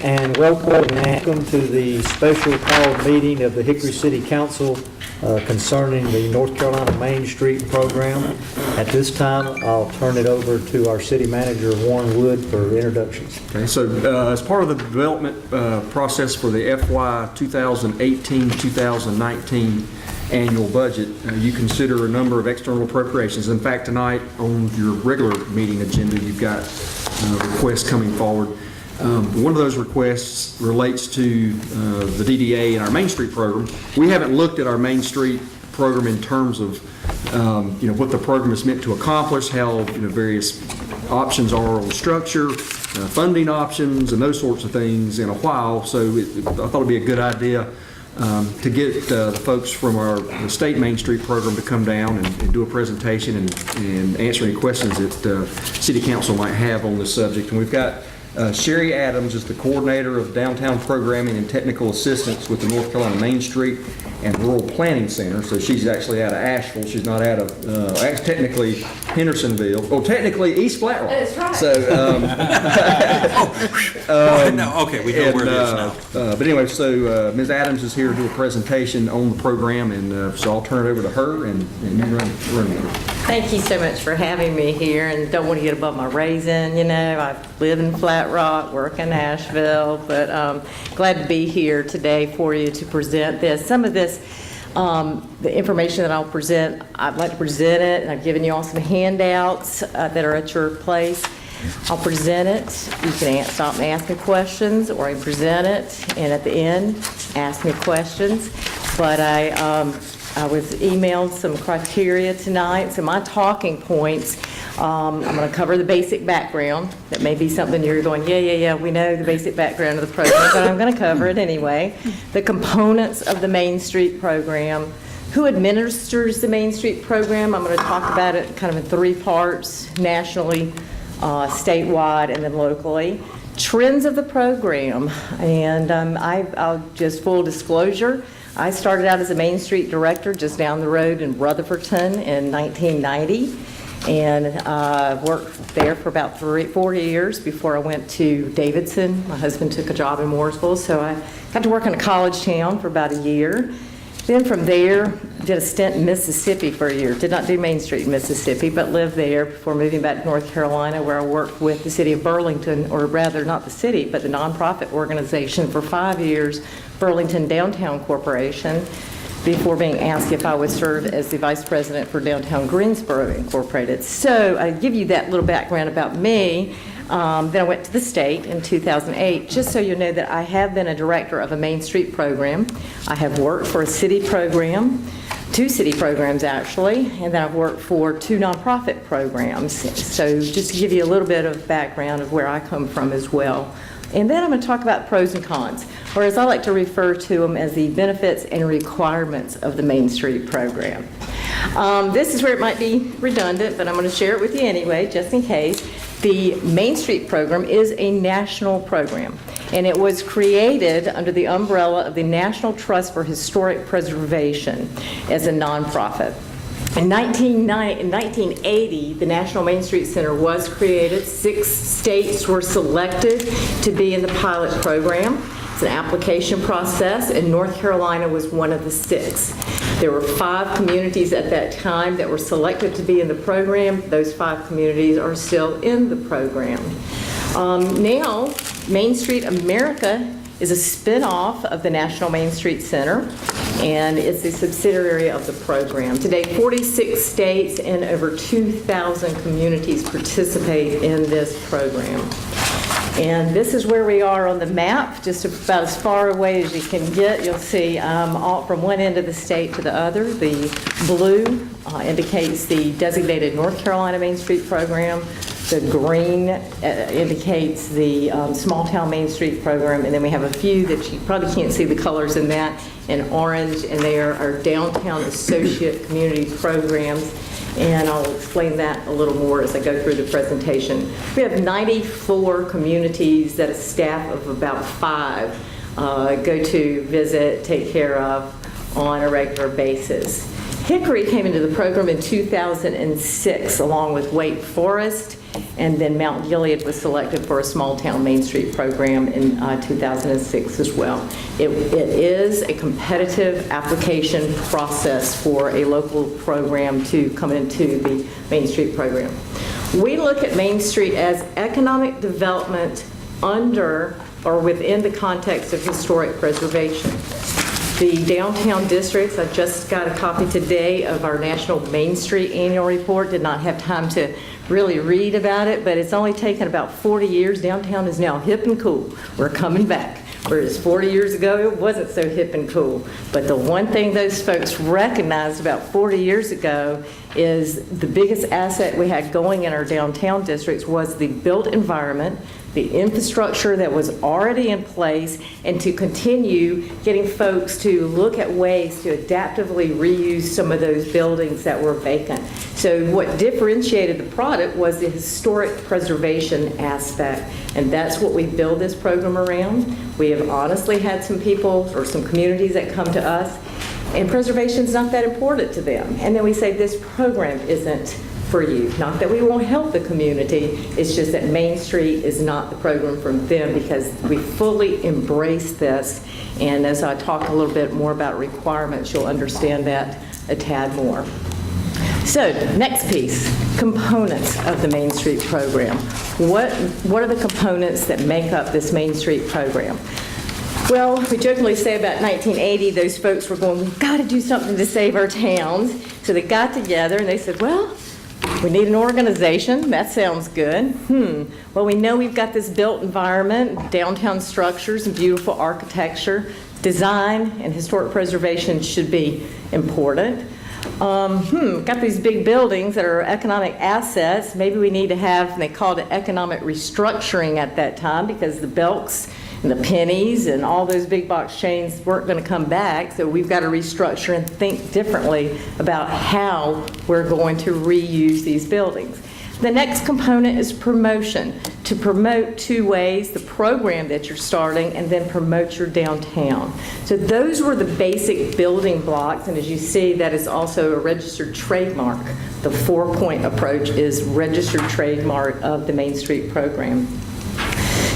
and welcome to the special called meeting of the Hickory City Council concerning the North Carolina Main Street program. At this time, I'll turn it over to our city manager, Warren Wood, for introductions. Okay, so as part of the development process for the FY 2018-2019 annual budget, you consider a number of external appropriations. In fact, tonight on your regular meeting agenda, you've got requests coming forward. One of those requests relates to the DDA and our Main Street program. We haven't looked at our Main Street program in terms of what the program is meant to accomplish, how various options are on structure, funding options, and those sorts of things in a while. So I thought it'd be a good idea to get the folks from the state Main Street program to come down and do a presentation and answer any questions that City Council might have on this subject. And we've got Sherry Adams is the coordinator of downtown programming and technical assistance with the North Carolina Main Street and Rural Planning Center. So she's actually out of Asheville. She's not out of technically Hendersonville. Oh, technically East Flat Rock. That's right. So no, okay, we know where it is now. But anyway, so Ms. Adams is here to do a presentation on the program, and so I'll turn it over to her, and you run with it. Thank you so much for having me here, and don't want to get above my raisin. I live in Flat Rock, work in Asheville, but glad to be here today for you to present this. Some of this, the information that I'll present, I'd like to present it, and I've given you all some handouts that are at your place. I'll present it. You can stop and ask me questions, or I present it, and at the end, ask me questions. But I was emailed some criteria tonight, so my talking points, I'm going to cover the basic background. That may be something you're going, yeah, we know the basic background of the program, but I'm going to cover it anyway. The components of the Main Street program, who administers the Main Street program. I'm going to talk about it kind of in three parts: nationally, statewide, and then locally. Trends of the program, and I'll just full disclosure, I started out as a Main Street director just down the road in Rutherfordton in 1990, and worked there for about 4 years before I went to Davidson. My husband took a job in Mooresville, so I got to work in a college town for about a year. Then from there, did a stint in Mississippi for a year. Did not do Main Street in Mississippi, but lived there before moving back to North Carolina, where I worked with the city of Burlington, or rather not the city, but the nonprofit organization for 5 years, Burlington Downtown Corporation, before being asked if I would serve as the vice president for Downtown Greensboro Incorporated. So I give you that little background about me. Then I went to the state in 2008, just so you know that I have been a director of a Main Street program. I have worked for a city program, 2 city programs actually, and then I've worked for 2 nonprofit programs. So just to give you a little bit of background of where I come from as well. And then I'm going to talk about pros and cons, or as I like to refer to them as the benefits and requirements of the Main Street program. This is where it might be redundant, but I'm going to share it with you anyway, just in case. The Main Street program is a national program, and it was created under the umbrella of the National Trust for Historic Preservation as a nonprofit. In 1980, the National Main Street Center was created. 6 states were selected to be in the pilot program. It's an application process, and North Carolina was one of the 6. There were 5 communities at that time that were selected to be in the program. Those 5 communities are still in the program. Now, Main Street America is a spin-off of the National Main Street Center, and it's a subsidiary of the program. Today, 46 states and over 2,000 communities participate in this program. And this is where we are on the map, just about as far away as you can get. You'll see all from one end of the state to the other. The blue indicates the designated North Carolina Main Street program. The green indicates the small town Main Street program, and then we have a few that you probably can't see the colors in that, in orange, and they are our downtown associate community programs. And I'll explain that a little more as I go through the presentation. We have 94 communities that a staff of about 5 go to, visit, take care of on a regular basis. Hickory came into the program in 2006 along with Wake Forest And then Mount Gilead was selected for a small town Main Street program in 2006 as well. It is a competitive application process for a local program to come into the Main Street program. We look at Main Street as economic development under or within the context of historic preservation. The downtown districts, I just got a copy today of our National Main Street Annual Report. Did not have time to really read about it, but it's only taken about 40 years. Downtown is now hip and cool. We're coming back. Whereas 40 years ago, it wasn't so hip and cool. But the one thing those folks recognized about 40 years ago is the biggest asset we had going in our downtown districts was the built environment, the infrastructure that was already in place, and to continue getting folks to look at ways to adaptively reuse some of those buildings that were vacant. So what differentiated the product was the historic preservation aspect, and that's what we build this program around. We have honestly had some people or some communities that come to us, and preservation is not that important to them. And then we say, this program isn't for you. Not that we won't help the community, it's just that Main Street is not the program for them, because we fully embrace this. And as I talk a little bit more about requirements, you'll understand that a tad more. So, next piece, components of the Main Street program. What are the components that make up this Main Street program? Well, we jokingly say about 1980, those folks were going, we've got to do something to save our towns. So they got together and they said, well, we need an organization. That sounds good. Well, we know we've got this built environment, downtown structures, and beautiful architecture. Design and historic preservation should be important. Got these big buildings that are economic assets. Maybe we need to have, and they called it economic restructuring at that time, because the Belks and the Pennies and all those big box chains weren't going to come back. So we've got to restructure and think differently about how we're going to reuse these buildings. The next component is promotion. To promote two ways, the program that you're starting and then promote your downtown. So those were the basic building blocks, and as you see, that is also a registered trademark. The 4-point approach is registered trademark of the Main Street program.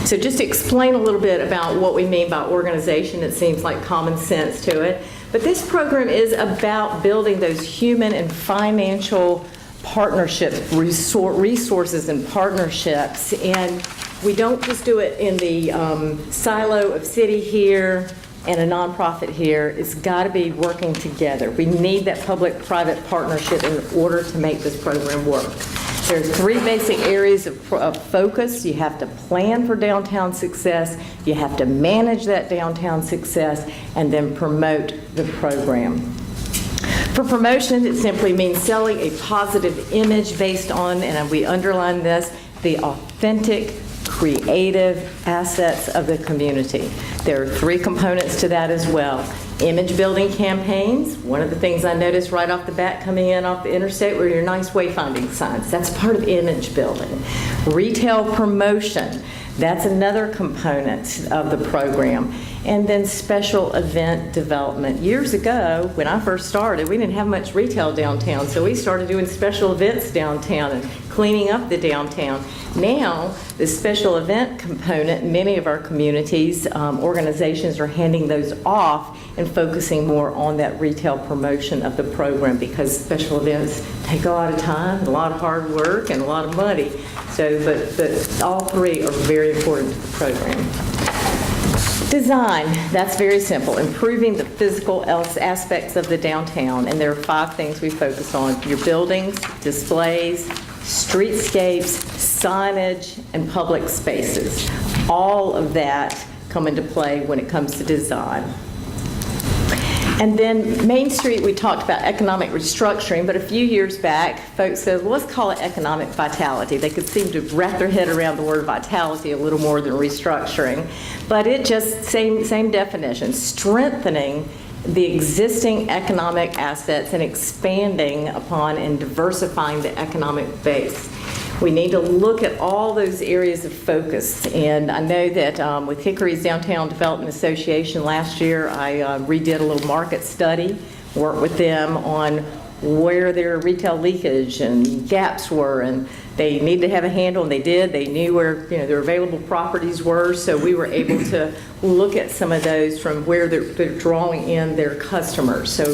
So just to explain a little bit about what we mean by organization, it seems like common sense to it, but this program is about building those human and financial partnerships, resources and partnerships, and we don't just do it in the silo of city here and a nonprofit here. It's got to be working together. We need that public-private partnership in order to make this program work. There are 3 basic areas of focus. You have to plan for downtown success, you have to manage that downtown success, and then promote the program. For promotion, it simply means selling a positive image based on, and we underline this, the authentic, creative assets of the community. There are 3 components to that as well. Image building campaigns. One of the things I noticed right off the bat coming in off the interstate were your nice wayfinding signs. That's part of image building. Retail promotion. That's another component of the program. And then special event development. Years ago, when I first started, we didn't have much retail downtown, so we started doing special events downtown and cleaning up the downtown. Now, the special event component, many of our communities, organizations are handing those off and focusing more on that retail promotion of the program, because special events take a lot of time, a lot of hard work, and a lot of money. So, but all 3 are very important to the program. Design, that's very simple. Improving the physical aspects of the downtown, and there are 5 things we focus on: your buildings, displays, streetscapes, signage, and public spaces. All of that come into play when it comes to design. And then Main Street, we talked about economic restructuring, but a few years back, folks said, well, let's call it economic vitality. They could seem to wrap their head around the word vitality a little more than restructuring, but it just, same definition, strengthening the existing economic assets and expanding upon and diversifying the economic base. We need to look at all those areas of focus, and I know that with Hickory's Downtown Development Association last year, I redid a little market study, worked with them on where their retail leakage and gaps were, and they needed to have a handle, and they did. They knew where their available properties were, so we were able to look at some of those from where they're drawing in their customers. So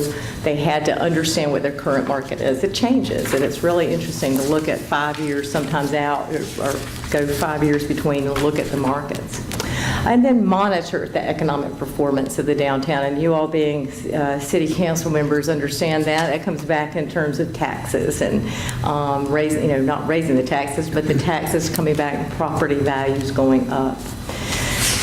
they had to understand what their current market is. It changes, and it's really interesting to look at 5 years sometimes out, or go 5 years between and look at the markets. And then monitor the economic performance of the downtown. And you all being city council members understand that. It comes back in terms of taxes and raising, not raising the taxes, but the taxes coming back and property values going up.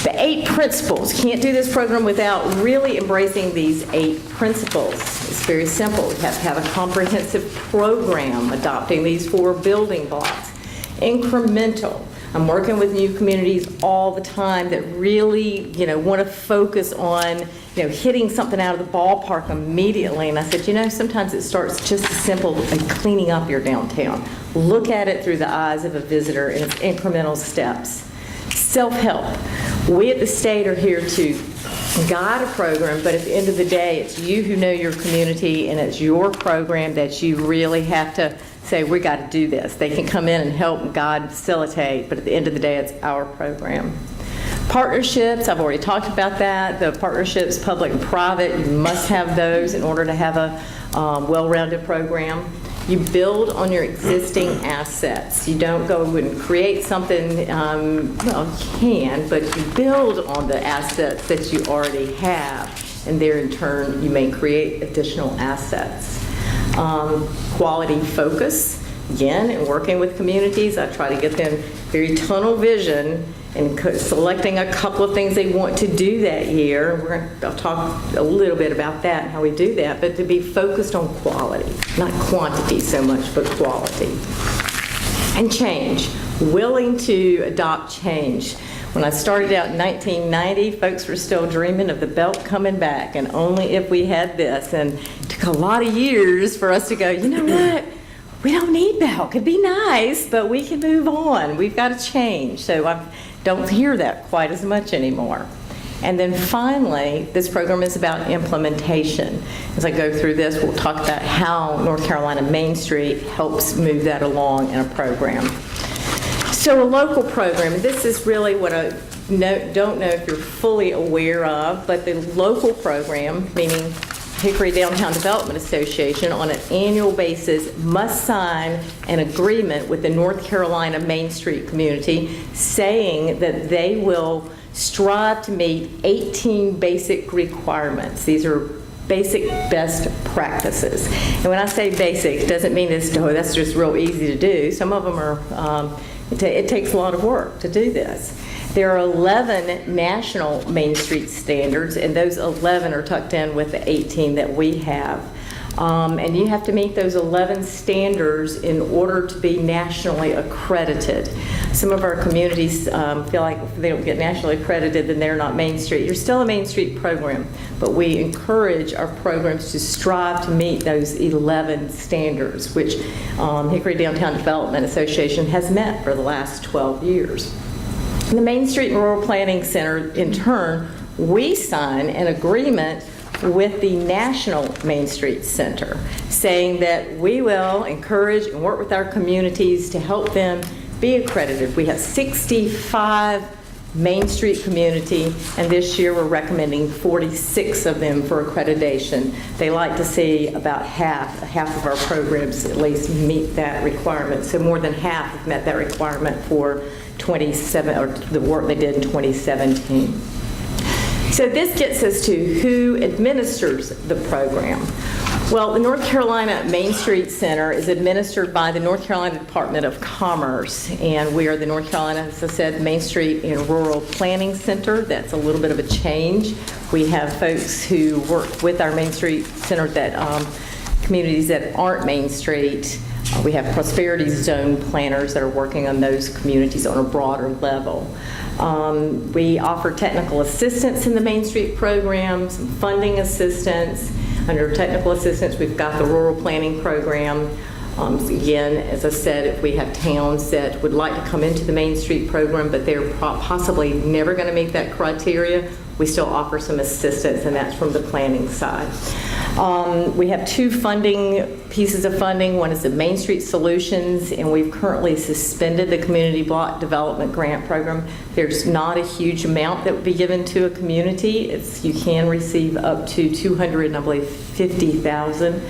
The 8 principles. Can't do this program without really embracing these 8 principles. It's very simple. We have to have a comprehensive program adopting these 4 building blocks. Incremental. I'm working with new communities all the time that really, want to focus on, hitting something out of the ballpark immediately. And I said, sometimes it starts just as simple as cleaning up your downtown. Look at it through the eyes of a visitor, and it's incremental steps. Self-help. We at the state are here to guide a program, but at the end of the day, it's you who know your community, and it's your program that you really have to say, we got to do this. They can come in and help guide, facilitate, but at the end of the day, it's our program. Partnerships, I've already talked about that. The partnerships, public and private, you must have those in order to have a well-rounded program. You build on your existing assets. You don't go and create something, well, you can, but you build on the assets that you already have, and there in turn, you may create additional assets. Quality focus, again, in working with communities, I try to get them very tunnel vision and selecting a couple of things they want to do that year. I'll talk a little bit about that and how we do that, but to be focused on quality, not quantity so much, but quality. And change, willing to adopt change. When I started out in 1990, folks were still dreaming of the belt coming back, and only if we had this. And it took a lot of years for us to go, you know what? We don't need belt. It'd be nice, but we can move on. We've got to change. So I don't hear that quite as much anymore. And then finally, this program is about implementation. As I go through this, we'll talk about how North Carolina Main Street helps move that along in a program. So a local program, and this is really what I don't know if you're fully aware of, but the local program, meaning Hickory Downtown Development Association, on an annual basis must sign an agreement with the North Carolina Main Street community saying that they will strive to meet 18 basic requirements. These are basic best practices. And when I say basic, it doesn't mean that's just real easy to do. Some of them are, it takes a lot of work to do this. There are 11 national Main Street standards, and those 11 are tucked in with the 18 that we have. And you have to meet those 11 standards in order to be nationally accredited. Some of our communities feel like if they don't get nationally accredited, then they're not Main Street. You're still a Main Street program, but we encourage our programs to strive to meet those 11 standards, which Hickory Downtown Development Association has met for the last 12 years. The Main Street and Rural Planning Center, in turn, we sign an agreement with the National Main Street Center, saying that we will encourage and work with our communities to help them be accredited. We have 65 Main Street community, and this year we're recommending 46 of them for accreditation. They like to see about half of our programs at least meet that requirement. So more than half have met that requirement for 27, or the work they did in 2017. So this gets us to who administers the program. Well, the North Carolina Main Street Center is administered by the North Carolina Department of Commerce, and we are the North Carolina, as I said, Main Street and Rural Planning Center. That's a little bit of a change. We have folks who work with our Main Street Center that communities that aren't Main Street. We have prosperity zone planners that are working on those communities on a broader level. We offer technical assistance in the Main Street program, some funding assistance. Under technical assistance, we've got the rural planning program. Again, as I said, if we have towns that would like to come into the Main Street program, but they're possibly never going to meet that criteria, we still offer some assistance, and that's from the planning side. We have two pieces of funding. One is the Main Street Solutions, and we've currently suspended the Community Block Development Grant Program. There's not a huge amount that would be given to a community. You can receive up to $250,000.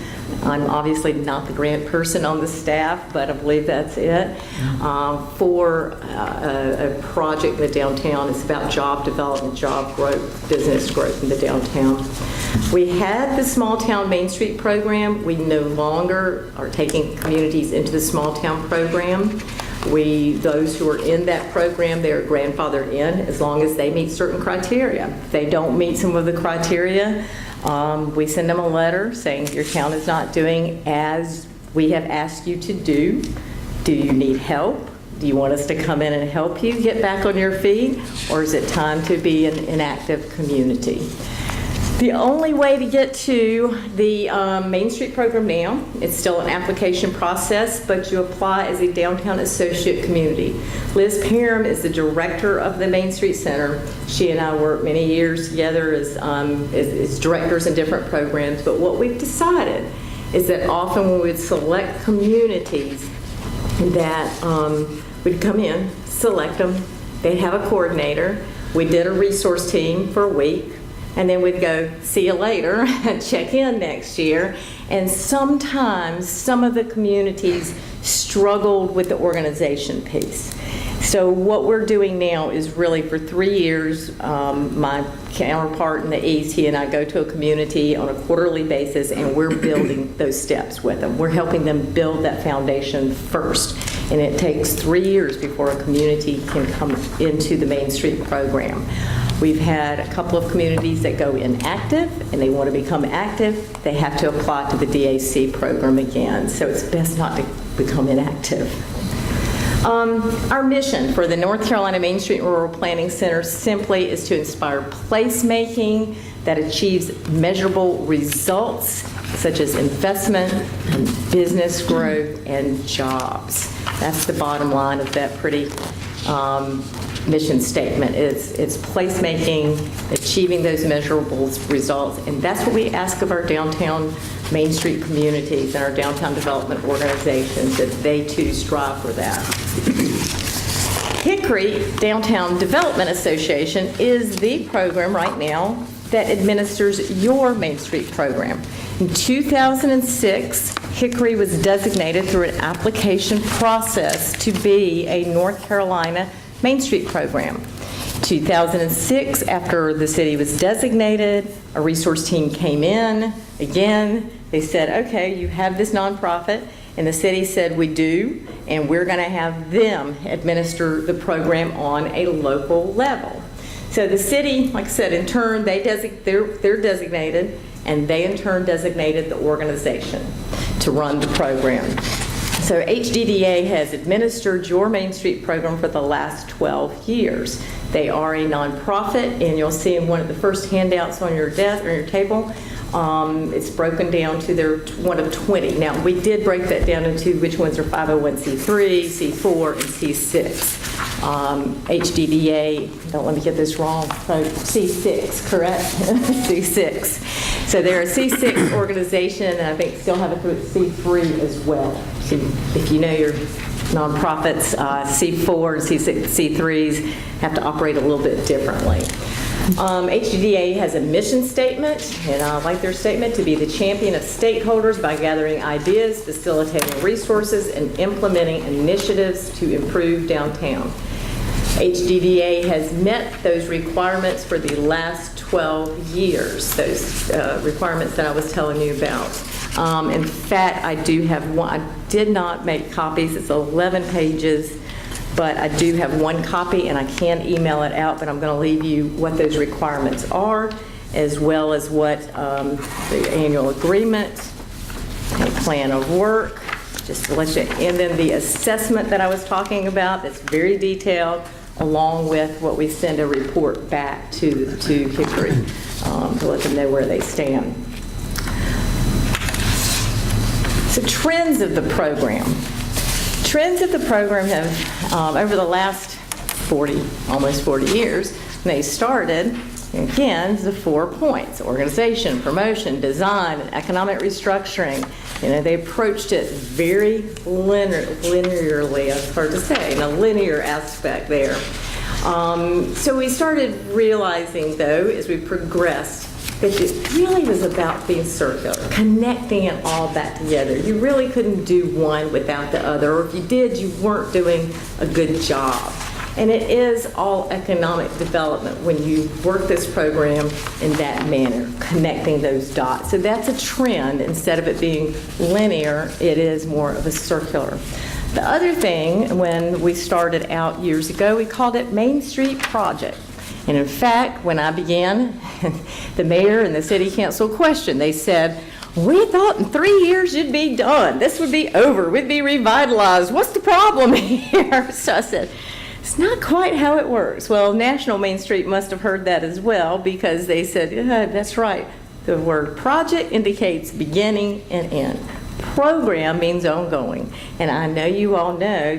I'm obviously not the grant person on the staff, but I believe that's it. For a project in the downtown, it's about job development, job growth, business growth in the downtown. We had the Small Town Main Street program. We no longer are taking communities into the Small Town program. Those who are in that program, they are grandfathered in as long as they meet certain criteria. If they don't meet some of the criteria, we send them a letter saying your town is not doing as we have asked you to do. Do you need help? Do you want us to come in and help you get back on your feet? Or is it time to be an inactive community? The only way to get to the Main Street program now, it's still an application process, but you apply as a downtown associate community. Liz Parham is the director of the Main Street Center. She and I worked many years together as directors in different programs, but what we've decided is that often when we would select communities that would come in, select them, they'd have a coordinator, we did a resource team for a week, and then we'd go, see you later, check in next year. And sometimes some of the communities struggled with the organization piece. So what we're doing now is really for 3 years, my counterpart in the East, he and I go to a community on a quarterly basis, and we're building those steps with them. We're helping them build that foundation first. And it takes 3 years before a community can come into the Main Street program. We've had a couple of communities that go inactive, and they want to become active. They have to apply to the DAC program again, so it's best not to become inactive. Our mission for the North Carolina Main Street Rural Planning Center simply is to inspire placemaking that achieves measurable results, such as investment, and business growth, and jobs. That's the bottom line of that pretty mission statement. It's placemaking, achieving those measurable results, and that's what we ask of our downtown Main Street communities and our downtown development organizations, that they too strive for that. Hickory Downtown Development Association is the program right now that administers your Main Street program. In 2006, Hickory was designated through an application process to be a North Carolina Main Street program. 2006, after the city was designated, a resource team came in. Again, they said, okay, you have this nonprofit, and the city said, we do, and we're going to have them administer the program on a local level. So the city, like I said, in turn, they're designated, and they in turn designated the organization to run the program. So HDDA has administered your Main Street program for the last 12 years. They are a nonprofit, and you'll see in one of the first handouts on your desk or your table, it's broken down to their one of 20. Now, we did break that down into which ones are 501c3, C4, and C6. HDDA, don't let me get this wrong, so C6, correct? C6. So they're a C6 organization, and I think still have a C3 as well. So if you know your nonprofits, C4 and C6, C3s have to operate a little bit differently. HDDA has a mission statement, and I like their statement, to be the champion of stakeholders by gathering ideas, facilitating resources, and implementing initiatives to improve downtown. HDDA has met those requirements for the last 12 years, those requirements that I was telling you about. In fact, I do have one. I did not make copies. It's 11 pages. But I do have one copy, and I can email it out, but I'm going to leave you what those requirements are, as well as what the annual agreement, a plan of work, just to let you, and then the assessment that I was talking about that's very detailed, along with what we send a report back to Hickory to let them know where they stand. So trends of the program. Trends of the program have, over the last almost 40 years, when they started, Again, the 4 points: organization, promotion, design, and economic restructuring. They approached it very linearly, it's hard to say, in a linear aspect there. So we started realizing, though, as we progressed, that it really was about being circular, connecting it all back together. You really couldn't do one without the other, or if you did, you weren't doing a good job. And it is all economic development when you work this program in that manner, connecting those dots. So that's a trend. Instead of it being linear, it is more of a circular. The other thing, when we started out years ago, we called it Main Street Project. And in fact, when I began, the mayor and the city council questioned. They said, "We thought in 3 years you'd be done. This would be over. We'd be revitalized. What's the problem here?" So I said, it's not quite how it works. Well, National Main Street must have heard that as well, because they said, yeah, that's right. The word project indicates beginning and end. Program means ongoing. And I know you all know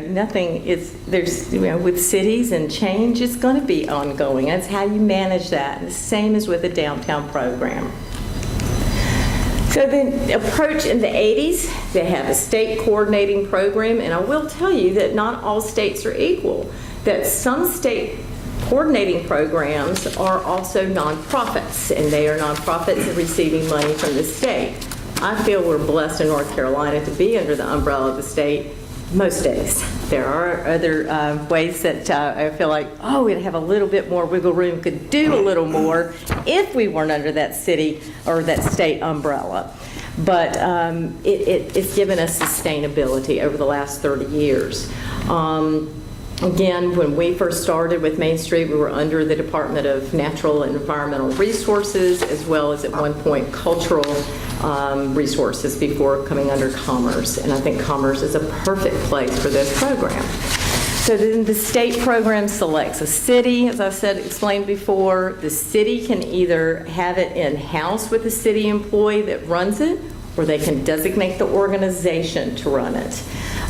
with cities and change, it's going to be ongoing. That's how you manage that. And the same as with the downtown program. So the approach in the 80s, they have a state coordinating program, and I will tell you that not all states are equal, that some state coordinating programs are also nonprofits, and they are nonprofits receiving money from the state. I feel we're blessed in North Carolina to be under the umbrella of the state most days. There are other ways that I feel like, oh, we'd have a little bit more wiggle room, could do a little more if we weren't under that city or that state umbrella. But it's given us sustainability over the last 30 years. Again, when we first started with Main Street, we were under the Department of Natural and Environmental Resources, as well as at one point Cultural Resources before coming under Commerce. And I think Commerce is a perfect place for this program. So then the state program selects a city, as I said, explained before. The city can either have it in-house with a city employee that runs it, or they can designate the organization to run it.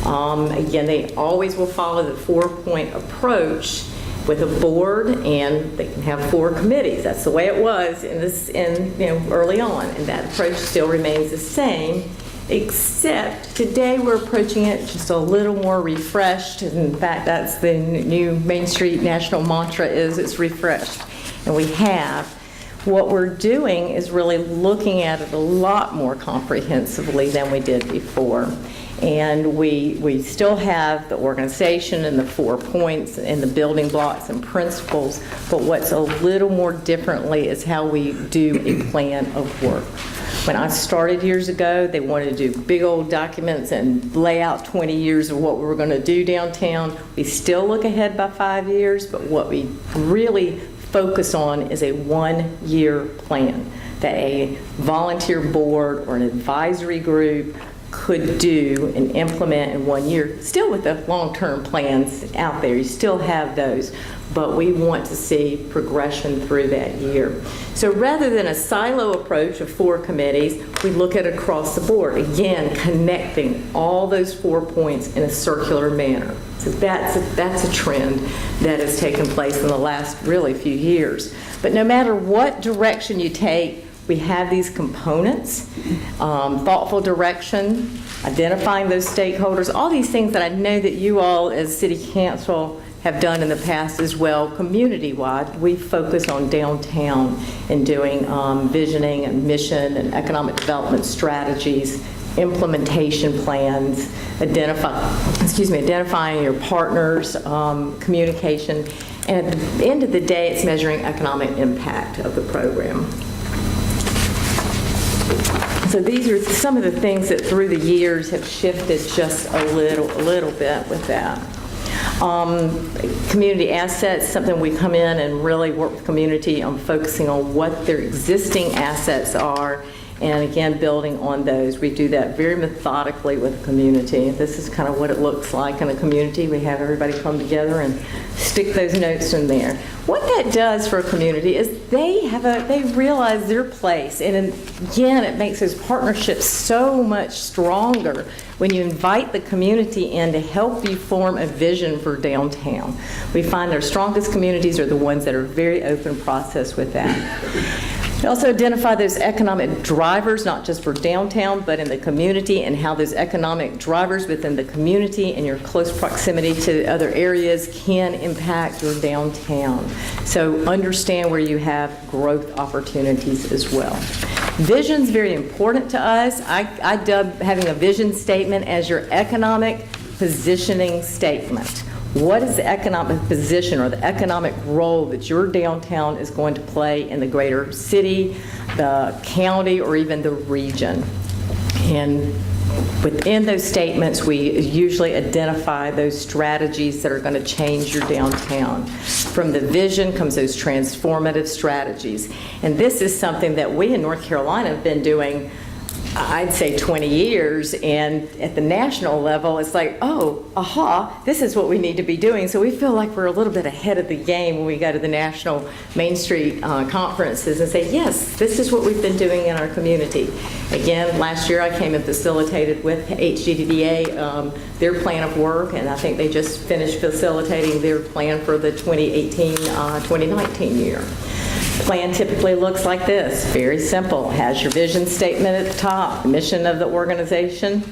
Again, they always will follow the 4-point approach with a board, and they can have 4 committees. That's the way it was early on, and that approach still remains the same, except today we're approaching it just a little more refreshed. In fact, that's the new Main Street national mantra, is it's refreshed. And we have. What we're doing is really looking at it a lot more comprehensively than we did before. And we still have the organization and the 4 points and the building blocks and principles, but what's a little more differently is how we do a plan of work. When I started years ago, they wanted to do big old documents and lay out 20 years of what we were going to do downtown. We still look ahead by 5 years, but what we really focus on is a 1-year plan that a volunteer board or an advisory group could do and implement in 1 year. Still with the long-term plans out there, you still have those, but we want to see progression through that year. So rather than a silo approach of 4 committees, we look at across the board, again, connecting all those 4 points in a circular manner. So that's a trend that has taken place in the last really few years. But no matter what direction you take, we have these components, thoughtful direction, identifying those stakeholders, all these things that I know that you all as City Council have done in the past as well, community-wide. We focus on downtown and doing visioning and mission and economic development strategies, implementation plans, identifying your partners, communication, and at the end of the day, it's measuring economic impact of the program. So these are some of the things that through the years have shifted just a little bit with that. Community assets, something we come in and really work with community on focusing on what their existing assets are and again, building on those. We do that very methodically with the community. This is kind of what it looks like in a community. We have everybody come together and stick those notes in there. What that does for a community is they realize their place, and again, it makes those partnerships so much stronger when you invite the community in to help you form a vision for downtown. We find our strongest communities are the ones that are very open process with that. We also identify those economic drivers, not just for downtown, but in the community, and how those economic drivers within the community and your close proximity to other areas can impact your downtown. So understand where you have growth opportunities as well. Vision's very important to us. I dub having a vision statement as your economic positioning statement. What is the economic position or the economic role that your downtown is going to play in the greater city, the county, or even the region? And within those statements, we usually identify those strategies that are going to change your downtown. From the vision comes those transformative strategies. And this is something that we in North Carolina have been doing, I'd say 20 years, and at the national level, it's like, oh, aha, this is what we need to be doing. So we feel like we're a little bit ahead of the game when we go to the national Main Street conferences and say, yes, this is what we've been doing in our community. Again, last year I came and facilitated with HGDDA their plan of work, and I think they just finished facilitating their plan for the 2018-2019 year. Plan typically looks like this, very simple. Has your vision statement at the top, the mission of the organization,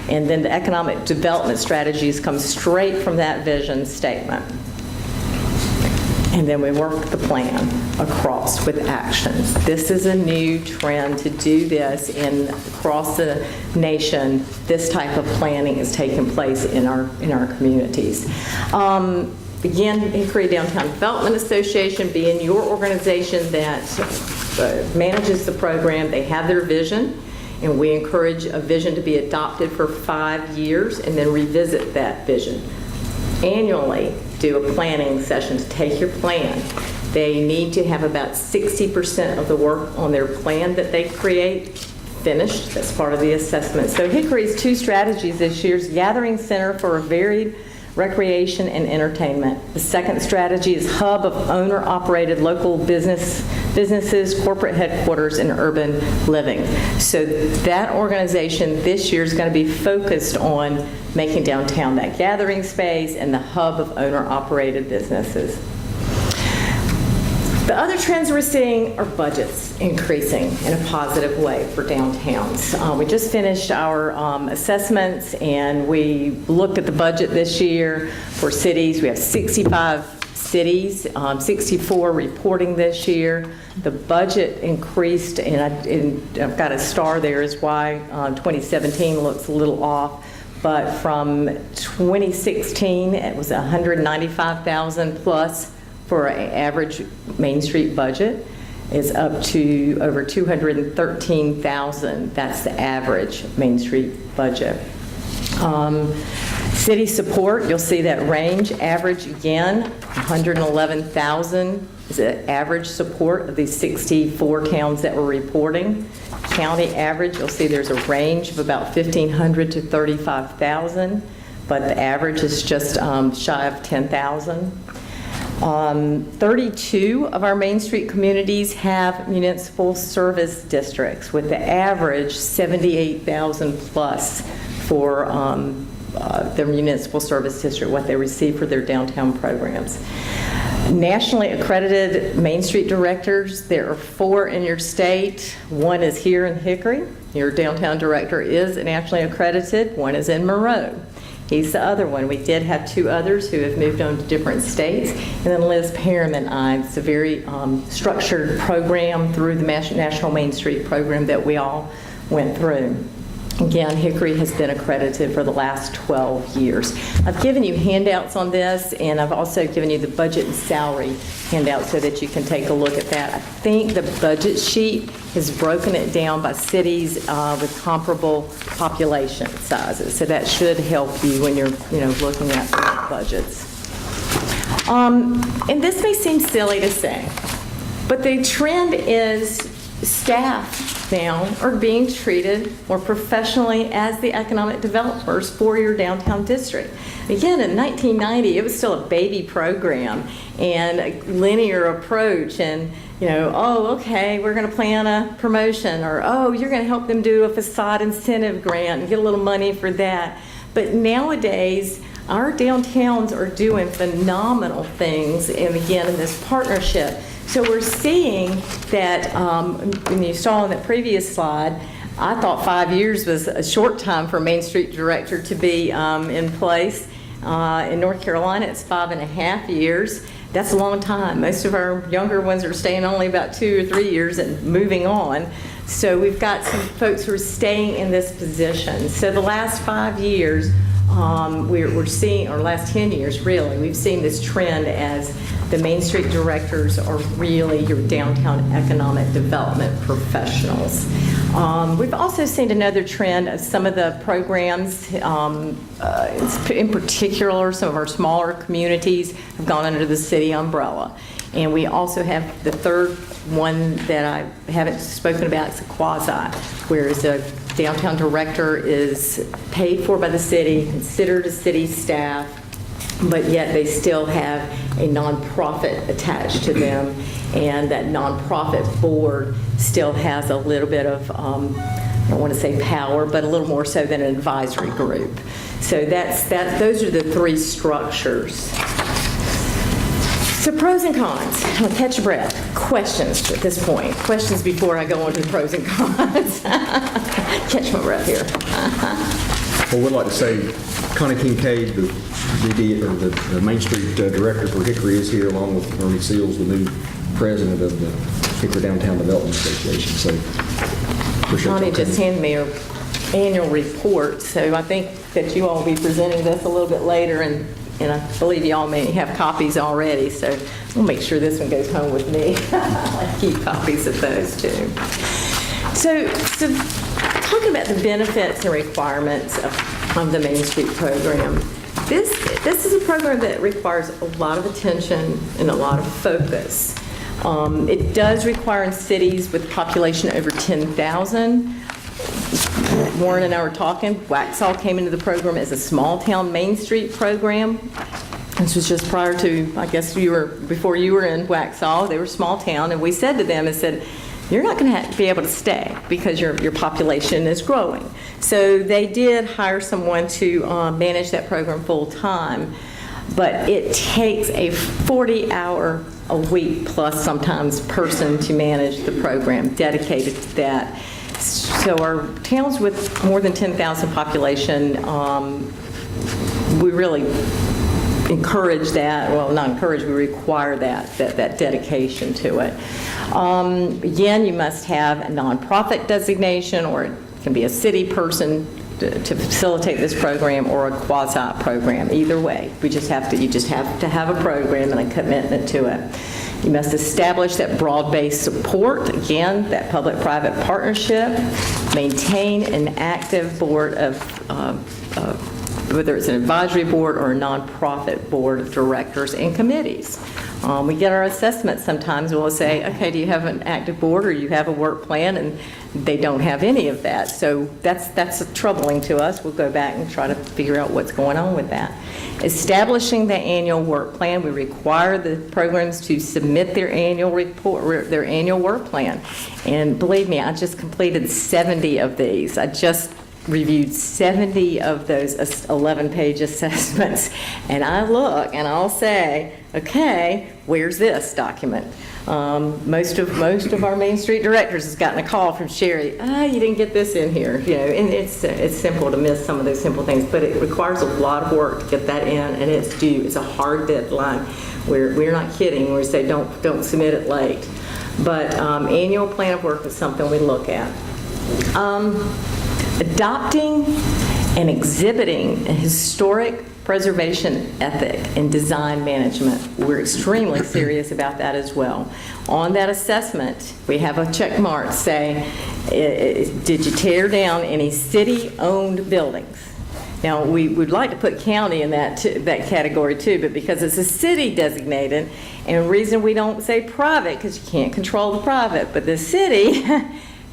and then the economic development strategies come straight from that vision statement. And then we work the plan across with actions. This is a new trend to do this across the nation. This type of planning is taking place in our communities. Again, Hickory Downtown Development Association being your organization that manages the program, they have their vision, and we encourage a vision to be adopted for 5 years and then revisit that vision. Annually, do a planning session to take your plan. They need to have about 60% of the work on their plan that they create finished. That's part of the assessment. So Hickory's 2 strategies this year's Gathering Center for a varied recreation and entertainment. The second strategy is hub of owner-operated local businesses, corporate headquarters, and urban living. So that organization this year is going to be focused on making downtown that gathering space and the hub of owner-operated businesses. The other trends we're seeing are budgets increasing in a positive way for downtowns. We just finished our assessments, and we looked at the budget this year for cities. We have 65 cities, 64 reporting this year. The budget increased, and I've got a star there is why 2017 looks a little off. But from 2016, it was 195,000 plus for an average Main Street budget. Is up to over 213,000. That's the average Main Street budget. City support, you'll see that range. Average, again, 111,000 is the average support of these 64 towns that we're reporting. County average, you'll see there's a range of about 1,500 to 35,000, but the average is just shy of 10,000. 32 of our Main Street communities have municipal service districts with the average 78,000 plus for their municipal service district, what they receive for their downtown programs. Nationally accredited Main Street directors, there are 4 in your state. 1 is here in Hickory. Your downtown director is nationally accredited. 1 is in Monroe. He's the other one. We did have 2 others who have moved on to different states. And then Liz Perham and I. It's a very structured program through the National Main Street program that we all went through. Again, Hickory has been accredited for the last 12 years. I've given you handouts on this, and I've also given you the budget and salary handout so that you can take a look at that. I think the budget sheet has broken it down by cities with comparable population sizes, so that should help you when you're looking at budgets. And this may seem silly to say, but the trend is staff now are being treated more professionally as the economic developers for your downtown district. Again, in 1990, it was still a baby program and a linear approach, and oh, okay, we're going to plan a promotion, or oh, you're going to help them do a facade incentive grant and get a little money for that. But nowadays, our downtowns are doing phenomenal things, and again, in this partnership. So we're seeing that, and you saw on that previous slide, I thought 5 years was a short time for a Main Street director to be in place. In North Carolina, it's 5.5 years. That's a long time. Most of our younger ones are staying only about 2 or 3 years and moving on. So we've got some folks who are staying in this position. So the last 5 years, we're seeing, or last 10 years really, we've seen this trend as the Main Street directors are really your downtown economic development professionals. We've also seen another trend of some of the programs, in particular some of our smaller communities have gone under the city umbrella. And we also have the third one that I haven't spoken about, it's a quasi, whereas a downtown director is paid for by the city, considered a city staff, but yet they still have a nonprofit attached to them, and that nonprofit board still has a little bit of, I don't want to say power, but a little more so than an advisory group. So those are the three structures. So pros and cons. I'll catch your breath. Questions at this point. Questions before I go on to the pros and cons. Catch my breath here. Well, we'd like to say Connie Kincaid, the DD, or the Main Street director for Hickory, is here, along with Ernie Seals, the new president of the Hickory Downtown Development Association. So, appreciate Connie y'all just coming. handed me her annual report, so I think that you all will be presenting this a little bit later, and I believe you all may have copies already, so we'll make sure this one goes home with me. I keep copies of those too. So talking about the benefits and requirements of the Main Street program, this is a program that requires a lot of attention and a lot of focus. It does require in cities with population over 10,000. Warren and I were talking, Waxhaw came into the program as a small town Main Street program. This was just prior to, I guess before you were in Waxhaw, they were small town, and we said to them, you're not going to be able to stay because your population is growing. So they did hire someone to manage that program full time, but it takes a 40-hour a week plus sometimes person to manage the program, dedicated to that. So our towns with more than 10,000 population, we really encourage that, well, not encourage, we require that dedication to it. Again, you must have a nonprofit designation, or it can be a city person to facilitate this program, or a quasi program. Either way, you just have to have a program and a commitment to it. You must establish that broad-based support, again, that public-private partnership, maintain an active board of, whether it's an advisory board or a nonprofit board of directors and committees. We get our assessments sometimes, we'll say, okay, do you have an active board or you have a work plan? And they don't have any of that. So that's troubling to us. We'll go back and try to figure out what's going on with that. Establishing the annual work plan, we require the programs to submit their annual report, their annual work plan. And believe me, I just completed 70 of these. I just reviewed 70 of those 11-page assessments, and I look and I'll say, okay, where's this document? Most of our Main Street directors has gotten a call from Sherry, you didn't get this in here, and it's simple to miss some of those simple things, but it requires a lot of work to get that in, and it's due. It's a hard deadline. We're not kidding when we say don't submit it late, but annual plan of work is something we look at. Adopting and exhibiting a historic preservation ethic and design management. We're extremely serious about that as well. On that assessment, we have a check mark say, did you tear down any city-owned buildings? Now, we would like to put county in that category too, but because it's a city designated, and the reason we don't say private, because you can't control the private, but the city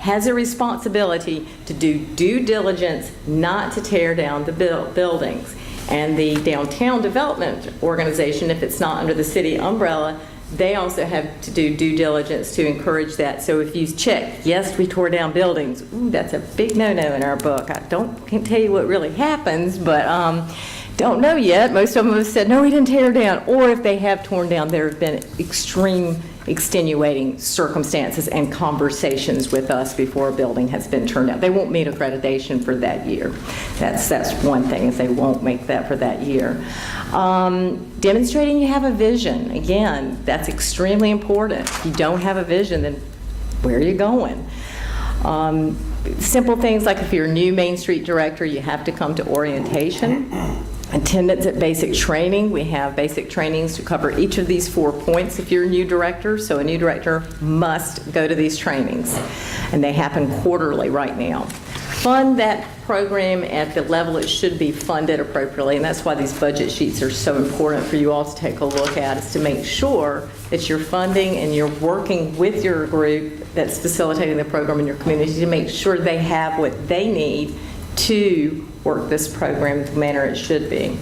has a responsibility to do due diligence not to tear down the buildings. And the Downtown Development Organization, if it's not under the city umbrella, they also have to do due diligence to encourage that. So if you check, yes, we tore down buildings, ooh, that's a big no-no in our book. Can't tell you what really happens, but don't know yet. Most of them have said, no, we didn't tear down. Or if they have torn down, there have been extreme extenuating circumstances and conversations with us before a building has been turned down. They won't meet accreditation for that year. That's one thing, is they won't make that for that year. Demonstrating you have a vision. Again, that's extremely important. If you don't have a vision, then where are you going? Simple things like if you're a new Main Street director, you have to come to orientation. Attendance at basic training. We have basic trainings to cover each of these 4 points if you're a new director. So a new director must go to these trainings. And they happen quarterly right now. Fund that program at the level it should be funded appropriately. And that's why these budget sheets are so important for you all to take a look at, is to make sure that you're funding and you're working with your group that's facilitating the program in your community to make sure they have what they need to work this program the manner it should be.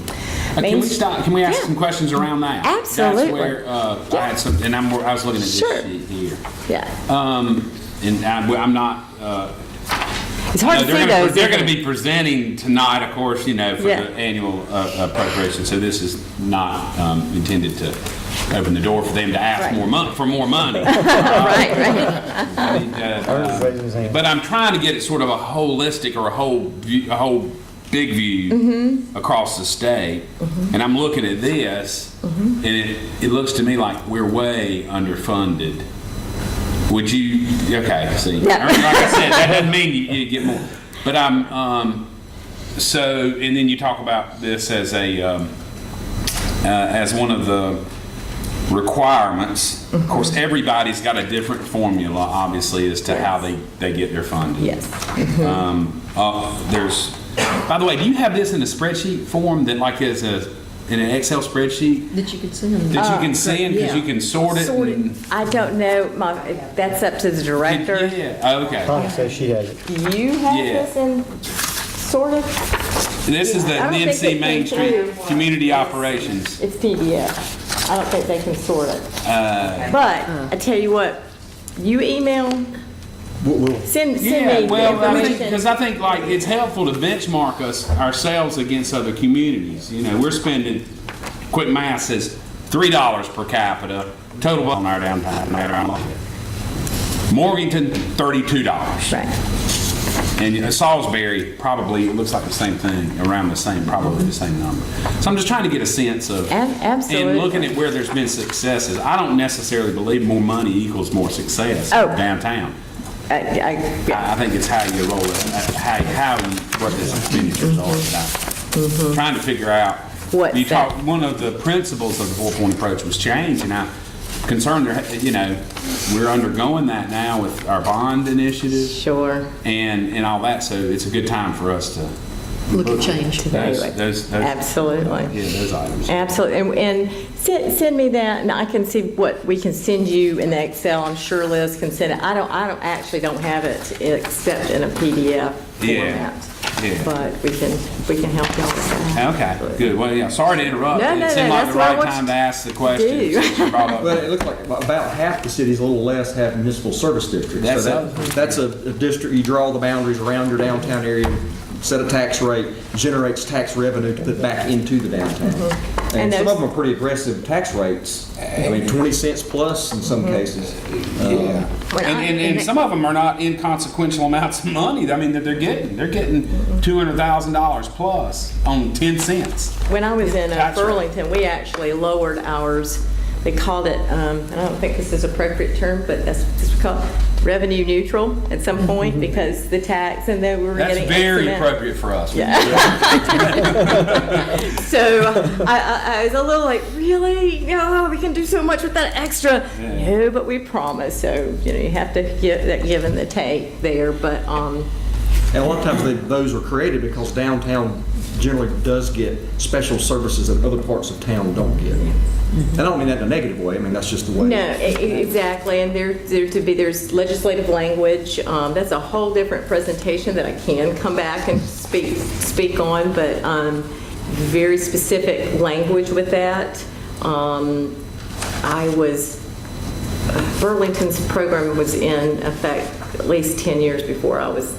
Can we stop? Can we ask Yeah. some questions around that? Absolutely. That's where I had some, and I was looking at this Sure. sheet here. Yeah. And I'm not. It's hard to see They're those. going isn't to it? be presenting tonight, of course, for Yeah. the annual appropriation. So this is not intended to open the door for them to ask Right. for more money. Right. Ernest raising his hand. But I'm trying to get it sort of a holistic or a whole big view across the state. And I'm looking at this, and it looks to me like we're way underfunded. Would you? Okay, see. Yeah. Like I said, that doesn't mean you get more. But so, and then you talk about this as as one of the requirements. Of course, everybody's got a different formula, obviously, as to how they get their funding. Yes. There's, by the way, do you have this in a spreadsheet form that like is in an Excel spreadsheet That you could send them. that you can send because yeah. you can sort it? and- I don't know. That's up to the director. Yeah, okay. Connie says she has it. Do you have Yeah. this in sort of? This is the I don't think NC it Main can Street do. Community Operations. It's PDF. I don't think they can sort it. But I tell you what, you email, send me Yeah, the well, I mean, information. because I think like it's helpful to benchmark ourselves against other communities. You know, we're spending, quick math says $3 per capita, total on our downtown. Morganton, $32. Right. And Salisbury, probably, it looks like the same thing, around the same, probably the same number. So I'm just trying to get a sense of, Absolutely. and looking at where there's been successes. I don't necessarily believe more money equals more success Oh. downtown. Yeah. I think it's how you roll it, what the expenditures are. But I'm trying to figure out. What's You that? talk, one of the principles of the 4-point approach was change, and I'm concerned, we're undergoing that now with our bond initiative Sure. and all that, so it's a good time for us to Look at change. those Absolutely. those items. Absolutely. And send me that, and I can see what we can send you in the Excel. I'm sure Liz can send it. I don't have it except in a PDF Yeah. format. Yeah. But we can help you all with that. Okay, good. Well, yeah, sorry to interrupt. No, no, It seemed no, like that's the what I right want time you to ask the question do. since you brought up. Well, it looks like about half the cities, a little less, have municipal service districts. That's So that's a district, you draw the boundaries around your downtown area, set a tax rate, generates tax revenue to put back into the downtown. And And some those- of them are pretty aggressive tax rates. I mean, 20 cents plus in some cases. Yeah. And some of them are not inconsequential amounts of money. I mean, that they're getting $200,000 plus on 10 cents. When I was in Tax rate. Burlington, we actually lowered ours. They called it, I don't think this is an appropriate term, but that's what we call it, revenue neutral at some point because the tax and then we were That's getting. very excellent- appropriate for us. Yeah. So I was a little like, really? No, we can do so much with that extra. Yeah. No, but we promise. So, you have to get that give and the take there. But And a lot of times those are created because downtown generally does get special services that other parts of town don't get. And I don't mean that in a negative way, I mean, that's just the way. No, exactly, and there's legislative language, that's a whole different presentation that I can come back and speak on, but very specific language with that. Burlington's program was in effect at least 10 years before I was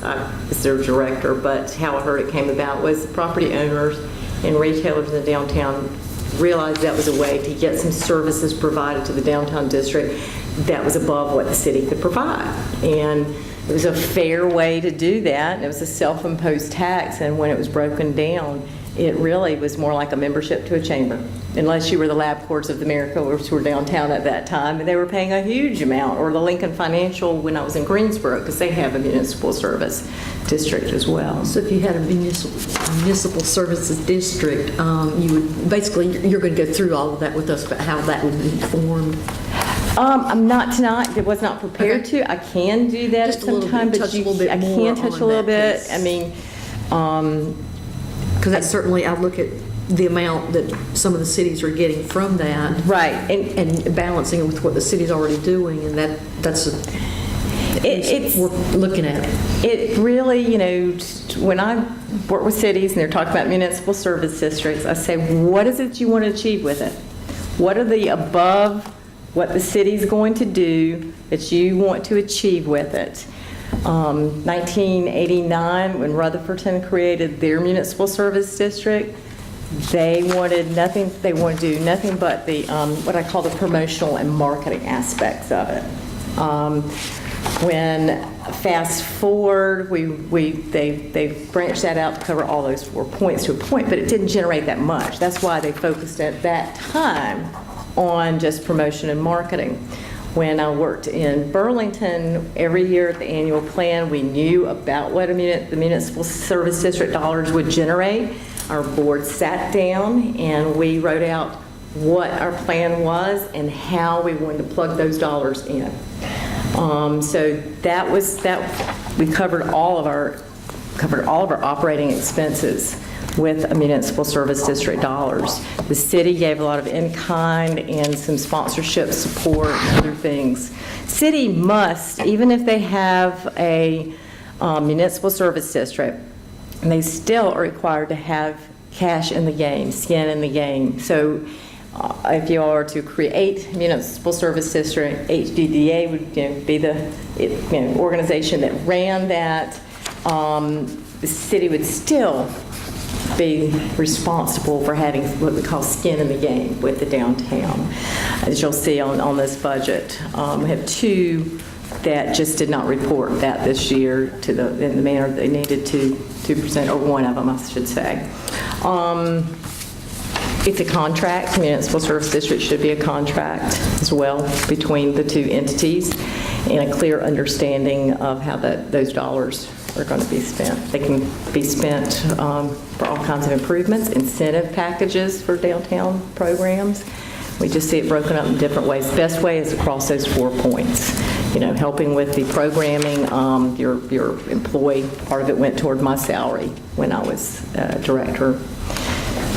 their director, but how I heard it came about was property owners and retailers in the downtown realized that was a way to get some services provided to the downtown district that was above what the city could provide. And it was a fair way to do that, and it was a self-imposed tax, and when it was broken down, it really was more like a membership to a chamber, unless you were the Lab Courts of America, which were downtown at that time, and they were paying a huge amount, or the Lincoln Financial when I was in Greensboro, because they have a municipal service district as well. So if you had a municipal services district, you would, basically, you're going to go through all of that with us, but how that would be formed. I'm not tonight, I was not prepared to. I can do that Just at a little some time, bit, but touch a little bit I more can touch on a little that bit. piece. I mean, Because that's certainly, I look at the amount that some of the cities are getting from that. right, And balancing it with what the city's already doing, and that's it's we're looking at it. It really, when I work with cities and they're talking about municipal service districts, I say, what is it you want to achieve with it? What are the above what the city's going to do that you want to achieve with it? 1989, when Rutherfordton created their municipal service district, they wanted nothing, they wanted to do nothing but the, what I call the promotional and marketing aspects of it. When fast forward, they branched that out to cover all those 4 points to a point, but it didn't generate that much. That's why they focused at that time on just promotion and marketing. When I worked in Burlington, every year at the annual plan, we knew about what the municipal service district dollars would generate. Our board sat down and we wrote out what our plan was and how we wanted to plug those dollars in. So that we covered all of our operating expenses with a municipal service district dollars. The city gave a lot of in-kind and some sponsorship support and other things. City must, even if they have a municipal service district, they still are required to have cash in the game, skin in the game. So if you are to create municipal service district, HDDA would be the organization that ran that. The city would still be responsible for having what we call skin in the game with the downtown. As you'll see on this budget, we have two that just did not report that this year in the manner they needed to, 2%, or one of them, I should say. It's a contract. Municipal Service District should be a contract as well between the two entities, and a clear understanding of how those dollars are going to be spent. They can be spent for all kinds of improvements, incentive packages for downtown programs. We just see it broken up in different ways. The best way is across those 4 points. Helping with the programming, your employee, part of it went toward my salary when I was director.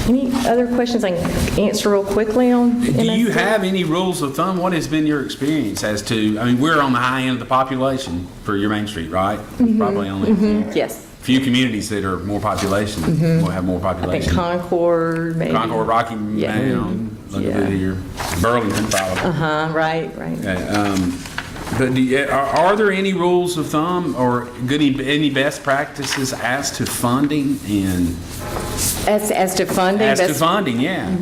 Any other questions I can answer real quickly on MSD? Do you have any rules of thumb? What has been your experience as to, we're on the high end of the population for your Main Street, right? Probably only a few. Yes. Few communities that are more population, will have more I think population. Concord, maybe. Concord, Rocky Yeah. Mountain, look Yeah. at here, Burlington probably. Right. Okay, but are there any rules of thumb or any best practices as to funding and? As to funding? As to funding, yeah.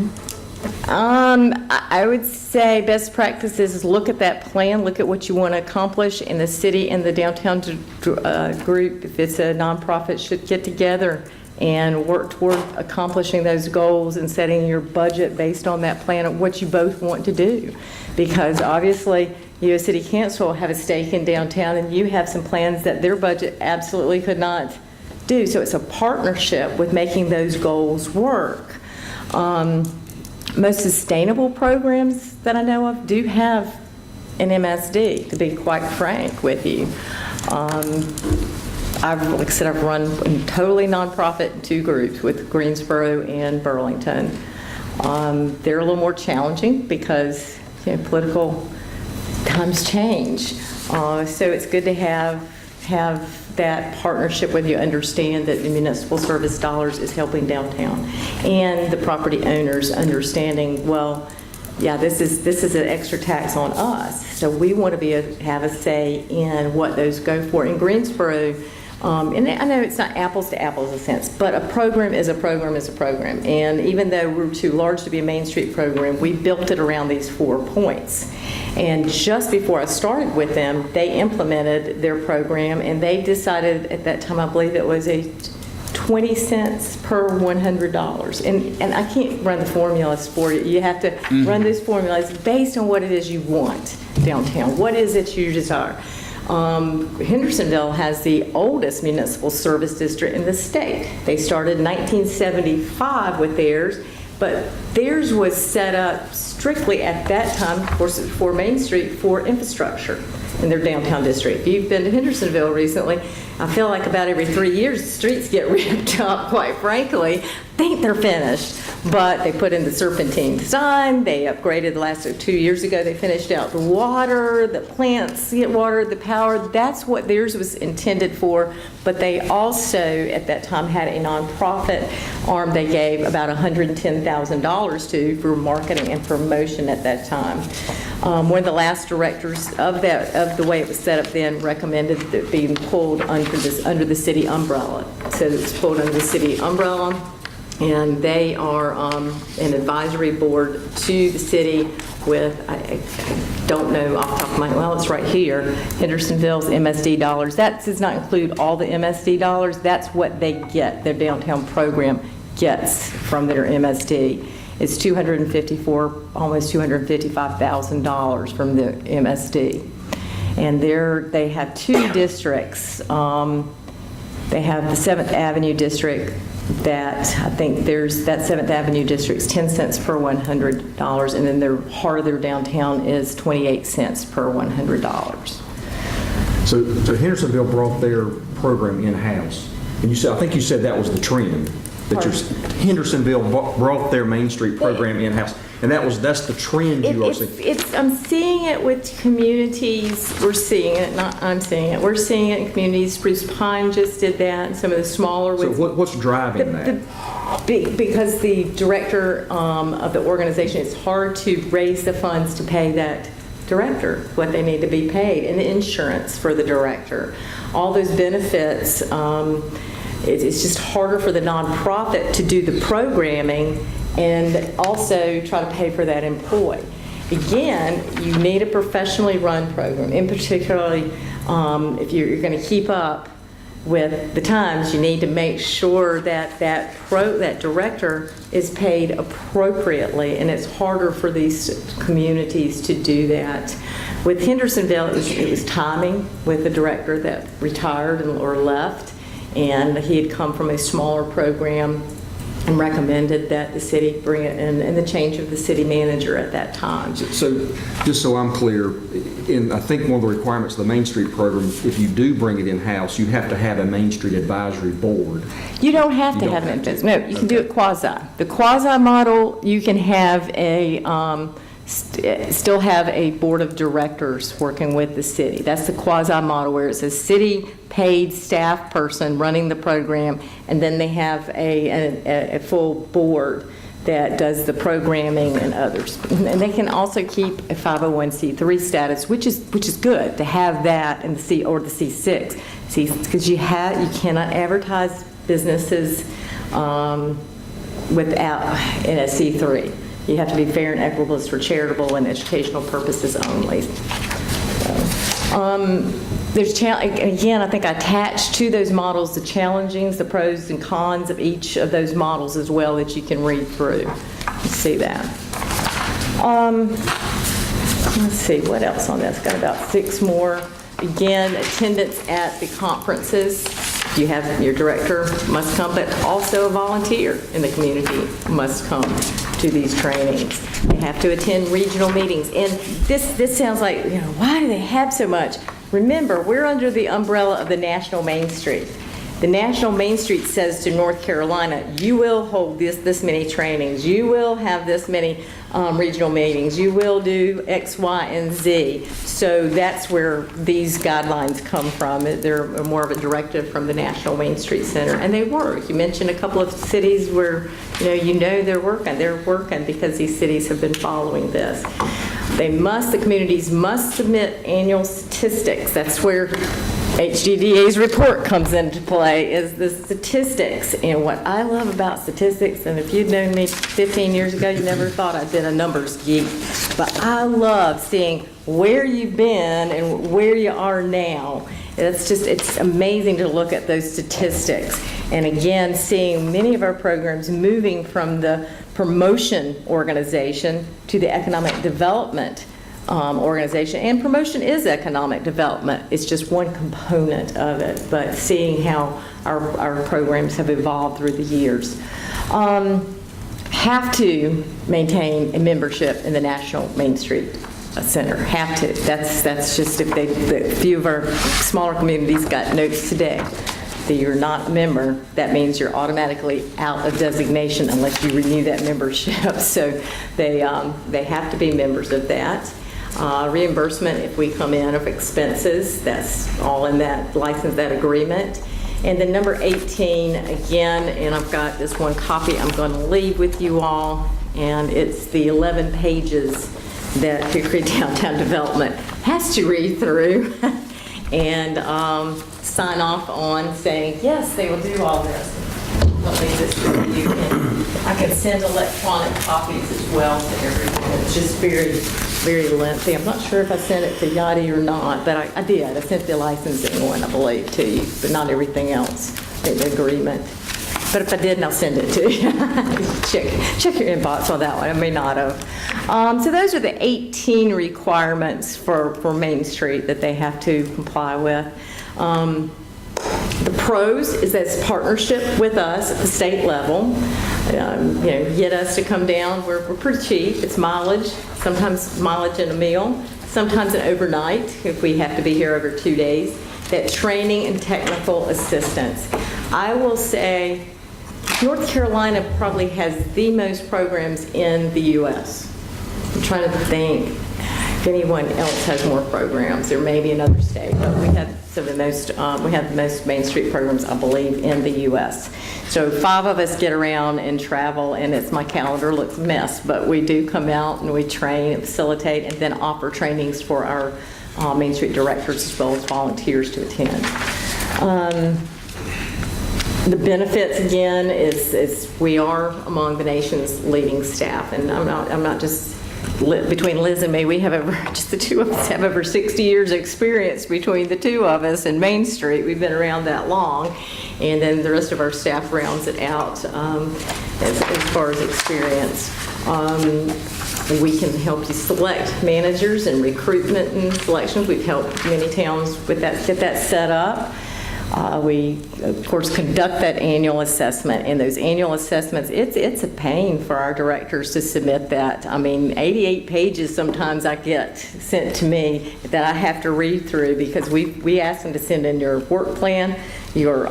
I would say best practices is look at that plan, look at what you want to accomplish, and the city and the downtown group, if it's a nonprofit, should get together and work toward accomplishing those goals and setting your budget based on that plan of what you both want to do. Because obviously, you as city council have a stake in downtown, and you have some plans that their budget absolutely could not do. So it's a partnership with making those goals work. Most sustainable programs that I know of do have an MSD, to be quite frank with you. like I said, I've run totally nonprofit in 2 groups with Greensboro and Burlington. They're a little more challenging because, political times change. So it's good to have that partnership where you understand that the municipal service dollars is helping downtown, and the property owners understanding, well, yeah, this is an extra tax on us, so we want to have a say in what those go for. In Greensboro, and I know it's not apples to apples in a sense, but a program is a program is a program. And even though we're too large to be a Main Street program, we built it around these 4 points. And just before I started with them, they implemented their program, and they decided at that time, I believe it was a 20 cents per $100. And I can't run the formulas for you. You have to run those formulas based on what it is you want downtown. What is it you desire? Hendersonville has the oldest municipal service district in the state. They started in 1975 with theirs, but theirs was set up strictly at that time for Main Street for infrastructure in their downtown district. If you've been to Hendersonville recently, I feel like about every 3 years the streets get ripped up, quite frankly. I think they're finished, but they put in the serpentine design. They upgraded the last 2 years ago. They finished out the water, the plants get water, the power. That's what theirs was intended for, but they also at that time had a nonprofit arm they gave about $110,000 to for marketing and promotion at that time. One of the last directors of the way it was set up then recommended that it being pulled under the city umbrella. So it's pulled under the city umbrella, and they are an advisory board to the city with, I don't know off the top of my head, well, it's right here, Hendersonville's MSD dollars. That does not include all the MSD dollars. That's what they get, their downtown program gets from their MSD. It's almost $255,000 from the MSD. And they have 2 districts. They have the 7th Avenue district that I think that 7th Avenue district's 10 cents per $100, and then their heart of their downtown is 28 cents per $100. So Hendersonville brought their program in-house. And I think you said that was the trend, that Hendersonville brought their Main Street program in-house. And that's the trend you are seeing. I'm seeing it with communities. We're seeing it, not I'm seeing it. We're seeing it in communities. Spruce Pine just did that, and some of the smaller ones. So what's driving that? Because the director of the organization, it's hard to raise the funds to pay that director what they need to be paid, and the insurance for the director. All those benefits, it's just harder for the nonprofit to do the programming and also try to pay for that employee. Again, you need a professionally run program, and particularly if you're going to keep up with the times, you need to make sure that that director is paid appropriately, and it's harder for these communities to do that. With Hendersonville, it was timing with the director that retired or left, and he had come from a smaller program and recommended that the city bring it in, and the change of the city manager at that time. So, just so I'm clear, I think one of the requirements of the Main Street program, if you do bring it in-house, you have to have a Main Street advisory board. You don't have to have it. No, you can do it quasi. The quasi model, you can have still have a board of directors working with the city. That's the quasi model, where it's a city paid staff person running the program, and then they have a full board that does the programming and others. And they can also keep a 501c3 status, which is good to have that in the C or the C6. Because you cannot advertise businesses without in a C3. You have to be fair and equitable. It's for charitable and educational purposes only. Again, I think I attached to those models the challengings, the pros and cons of each of those models as well, that you can read through and see that. Let's see, what else on this? Got about 6 more. Again, attendance at the conferences. You have your director must come, but also a volunteer in the community must come to these trainings. They have to attend regional meetings. And this sounds like, why do they have so much? remember, we're under the umbrella of the National Main Street. The National Main Street says to North Carolina, you will hold this many trainings, you will have this many regional meetings, you will do X, Y, and Z. So that's where these guidelines come from. They're more of a directive from the National Main Street Center, and they work. You mentioned a couple of cities where you know they're working because these cities have been following this. The communities must submit annual statistics. That's where HGDA's report comes into play, is the statistics. And what I love about statistics, and if you'd known me 15 years ago, you never thought I'd been a numbers geek, but I love seeing where you've been and where you are now. It's amazing to look at those statistics. And again, seeing many of our programs moving from the promotion organization to the economic development organization. And promotion is economic development. It's just one component of it, but seeing how our programs have evolved through the years. Have to maintain a membership in the National Main Street Center. Have to. That's just a few of our smaller communities got notes today that you're not a member. That means you're automatically out of designation unless you renew that membership. So they have to be members of that. Reimbursement if we come in of expenses, that's all in that license, that agreement. And then number 18, again, and I've got this one copy I'm going to leave with you all, and it's the 11 pages that Hickory Downtown Development has to read through and sign off on saying, yes, they will do all this. I'll leave this with you. And I can send electronic copies as well to everyone. It's just very, very lengthy. I'm not sure if I sent it to Yadi or not, but I did. I sent the licensing one, I believe, to you, but not everything else, the agreement. But if I didn't, I'll send it to you. check your inbox on that one. I may not have. So those are the 18 requirements for Main Street that they have to comply with. The pros is that it's partnership with us at the state level. Get us to come down. We're pretty cheap. It's mileage, sometimes mileage and a meal, sometimes an overnight if we have to be here over 2 days. That training and technical assistance. I will say North Carolina probably has the most programs in the U.S. I'm trying to think if anyone else has more programs. There may be another state, but we have the most Main Street programs, I believe, in the U.S. So 5 of us get around and travel, and my calendar looks a mess, but we do come out and we train and facilitate and then offer trainings for our Main Street directors as well as volunteers to attend. The benefits, again, is we are among the nation's leading staff, and I'm not just between Liz and me, we have just the two of us have over 60 years experience between the two of us in Main Street. We've been around that long, and then the rest of our staff rounds it out as far as experience. We can help you select managers and recruitment and selections. We've helped many towns with that, get that set up. We, of course, conduct that annual assessment, and those annual assessments, it's a pain for our directors to submit that. I mean, 88 pages sometimes I get sent to me that I have to read through because we ask them to send in your work plan, your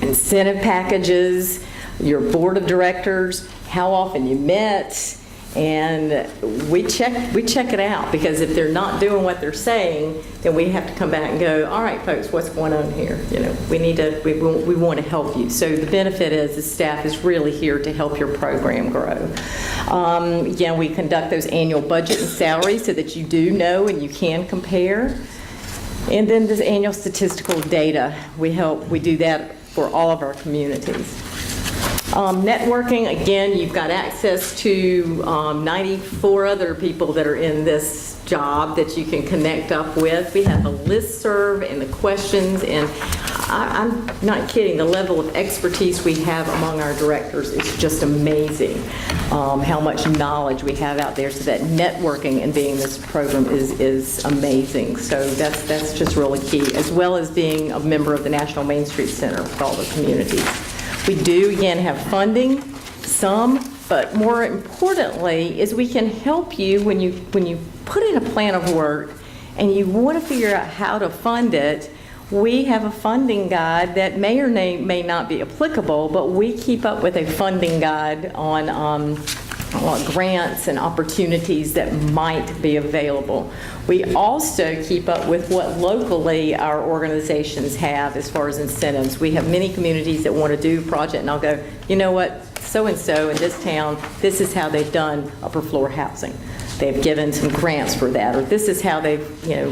incentive packages, your board of directors, how often you met, and we check it out, because if they're not doing what they're saying, then we have to come back and go, all right, folks, what's going on here? We want to help you. So the benefit is the staff is really here to help your program grow. Again, we conduct those annual budget and salaries so that you do know and you can compare. And then this annual statistical data, we do that for all of our communities. Networking, again, you've got access to 94 other people that are in this job that you can connect up with. We have a listserv and the questions, and I'm not kidding, the level of expertise we have among our directors is just amazing. How much knowledge we have out there, so that networking and being in this program is amazing. So that's just really key, as well as being a member of the National Main Street Center with all the communities. We do, again, have funding, but more importantly is we can help you when you put in a plan of work and you want to figure out how to fund it, we have a funding guide that may or may not be applicable, but we keep up with a funding guide on grants and opportunities that might be available. We also keep up with what locally our organizations have as far as incentives. We have many communities that want to do a project, and I'll go, you know what, so-and-so in this town, this is how they've done upper floor housing. They've given some grants for that, or this is how they've,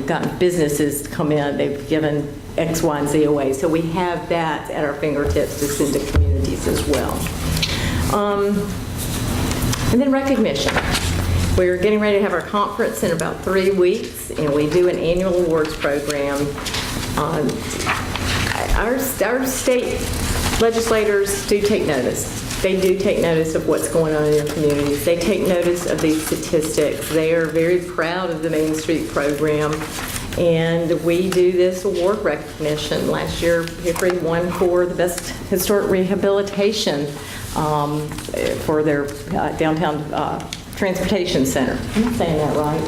gotten businesses to come in, they've given X, Y, and Z away. So we have that at our fingertips to send to communities as well. And then recognition. We're getting ready to have our conference in about 3 weeks, and we do an annual awards program. Our state legislators do take notice. They do take notice of what's going on in their communities. They take notice of these statistics. They are very proud of the Main Street program, and we do this award recognition. Last year, Hickory won for the best historic rehabilitation for their downtown transportation center. I'm not saying that right.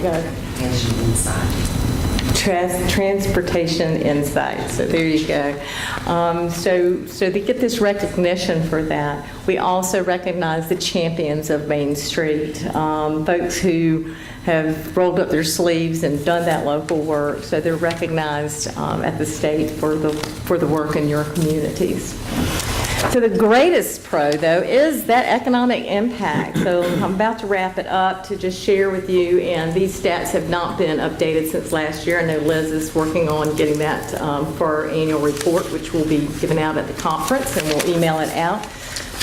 Transportation Insight. So there you go. So they get this recognition for that. We also recognize the champions of Main Street, folks who have rolled up their sleeves and done that local work. So they're recognized at the state for the work in your communities. So the greatest pro, though, is that economic impact. So I'm about to wrap it up to just share with you, and these stats have not been updated since last year. I know Liz is working on getting that for our annual report, which will be given out at the conference, and we'll email it out.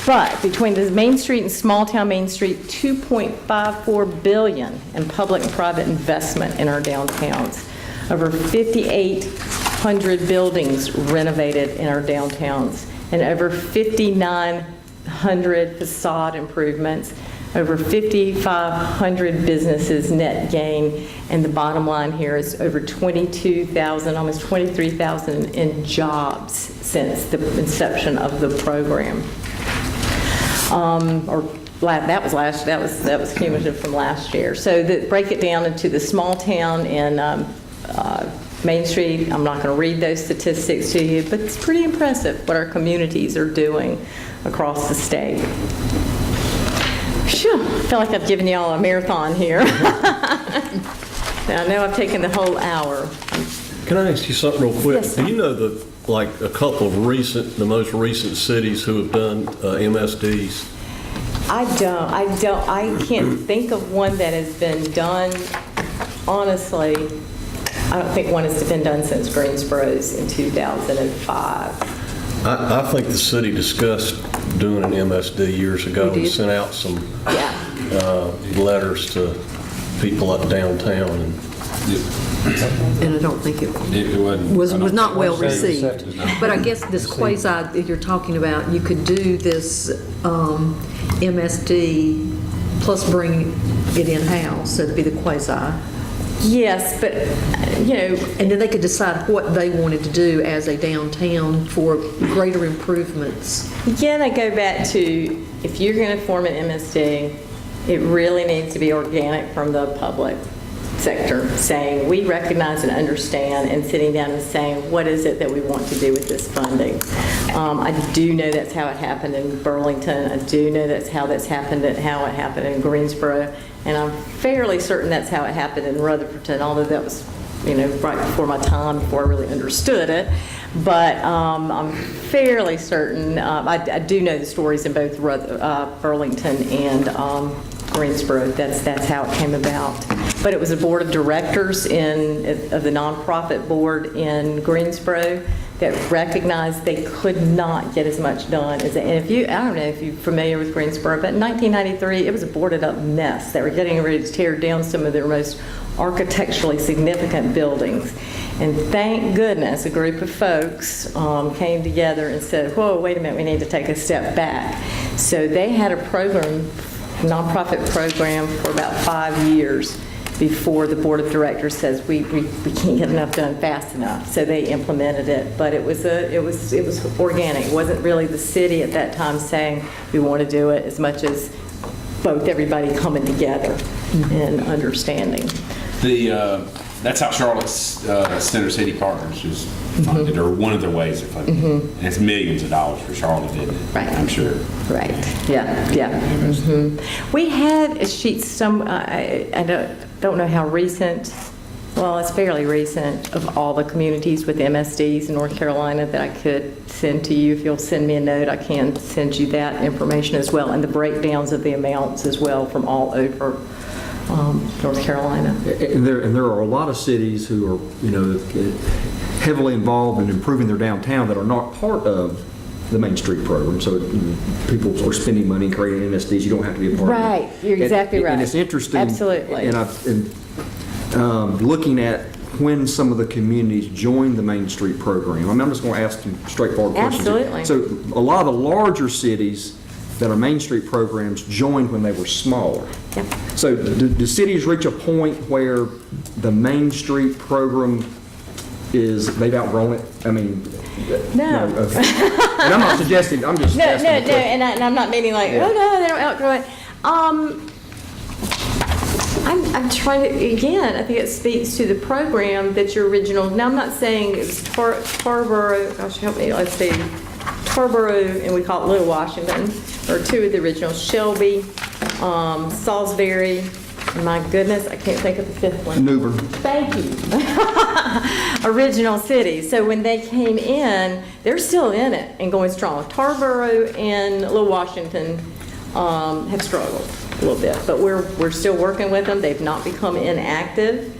But between the Main Street and Small Town Main Street, $2.54 billion in public and private investment in our downtowns. Over 5,800 buildings renovated in our downtowns, and over 5,900 facade improvements, over 5,500 businesses net gain, and the bottom line here is over 22,000, almost 23,000 in jobs since the inception of the program. That was cumulative from last year. So break it down into the small town and Main Street. I'm not going to read those statistics to you, but it's pretty impressive what our communities are doing across the state. Phew, I feel like I've given you all a marathon here. Now, I know I've taken the whole hour. Can I ask you something real quick? Yes, Do you know a couple of the most recent cities who have done MSDs? I can't think of one that has been done, honestly. I don't think one has been done since Greensboro's in 2005. I think the city discussed doing an MSD years ago We and did. sent out some Yeah. letters to people up downtown. And I don't think it was not well received. But I guess this quasi that you're talking about, you could do this MSD plus bring it in-house, so it'd be the quasi. Yes, but, And then they could decide what they wanted to do as a downtown for greater improvements. again, I go back to, if you're going to form an MSD, it really needs to be organic from the public sector, saying, we recognize and understand, and sitting down and saying, what is it that we want to do with this funding? I do know that's how it happened in Burlington. I do know that's how it happened in Greensboro. And I'm fairly certain that's how it happened in Rutherford, although that was, right before my time, before I really understood it. But I'm fairly certain, I do know the stories in both Burlington and Greensboro. That's how it came about. But it was a board of directors of the nonprofit board in Greensboro that recognized they could not get as much done as, and I don't know if you're familiar with Greensboro, but in 1993, it was a boarded up mess. They were getting ready to tear down some of their most architecturally significant buildings. And thank goodness a group of folks came together and said, whoa, wait a minute, we need to take a step back. So they had a nonprofit program for about 5 years before the board of directors says we can't get enough done fast enough. So they implemented it, but it was organic. It wasn't really the city at that time saying we want to do it, as much as both everybody coming together and understanding. that's how Charlotte's Center City Partners is funded, or one of their ways of funding it. And it's millions of dollars for Charlotte, isn't it? Right. I'm sure. Right, yeah. We had a sheet, I don't know how recent, well, it's fairly recent, of all the communities with MSDs in North Carolina that I could send to you. If you'll send me a note, I can send you that information as well, and the breakdowns of the amounts as well from all over North Carolina. And there are a lot of cities who are, heavily involved in improving their downtown that are not part of the Main Street program. So people are spending money creating MSDs. You don't have to be a part of it. Right, you're exactly right. And it's interesting. Absolutely. And looking at when some of the communities joined the Main Street program. I'm just going to ask some straightforward questions. Absolutely. So a lot of the larger cities that are Main Street programs joined when they were smaller. Yep. So do cities reach a point where the Main Street program they've outgrown it? I mean, No. okay. And I'm not suggesting, I'm just No, asking a question. and I'm not meaning like, Yeah. oh no, they don't outgrow it. I'm trying to, again, I think it speaks to the program that your original, now I'm not saying it was Tarboro, gosh, help me, let's see, Tarboro, and we call it Little Washington, or two of the originals, Shelby, Salisbury, and my goodness, I can't think of the fifth one. Newbern. Thank you. Original cities. So when they came in, they're still in it and going strong. Tarboro and Little Washington have struggled a little bit, but we're still working with them. They've not become inactive.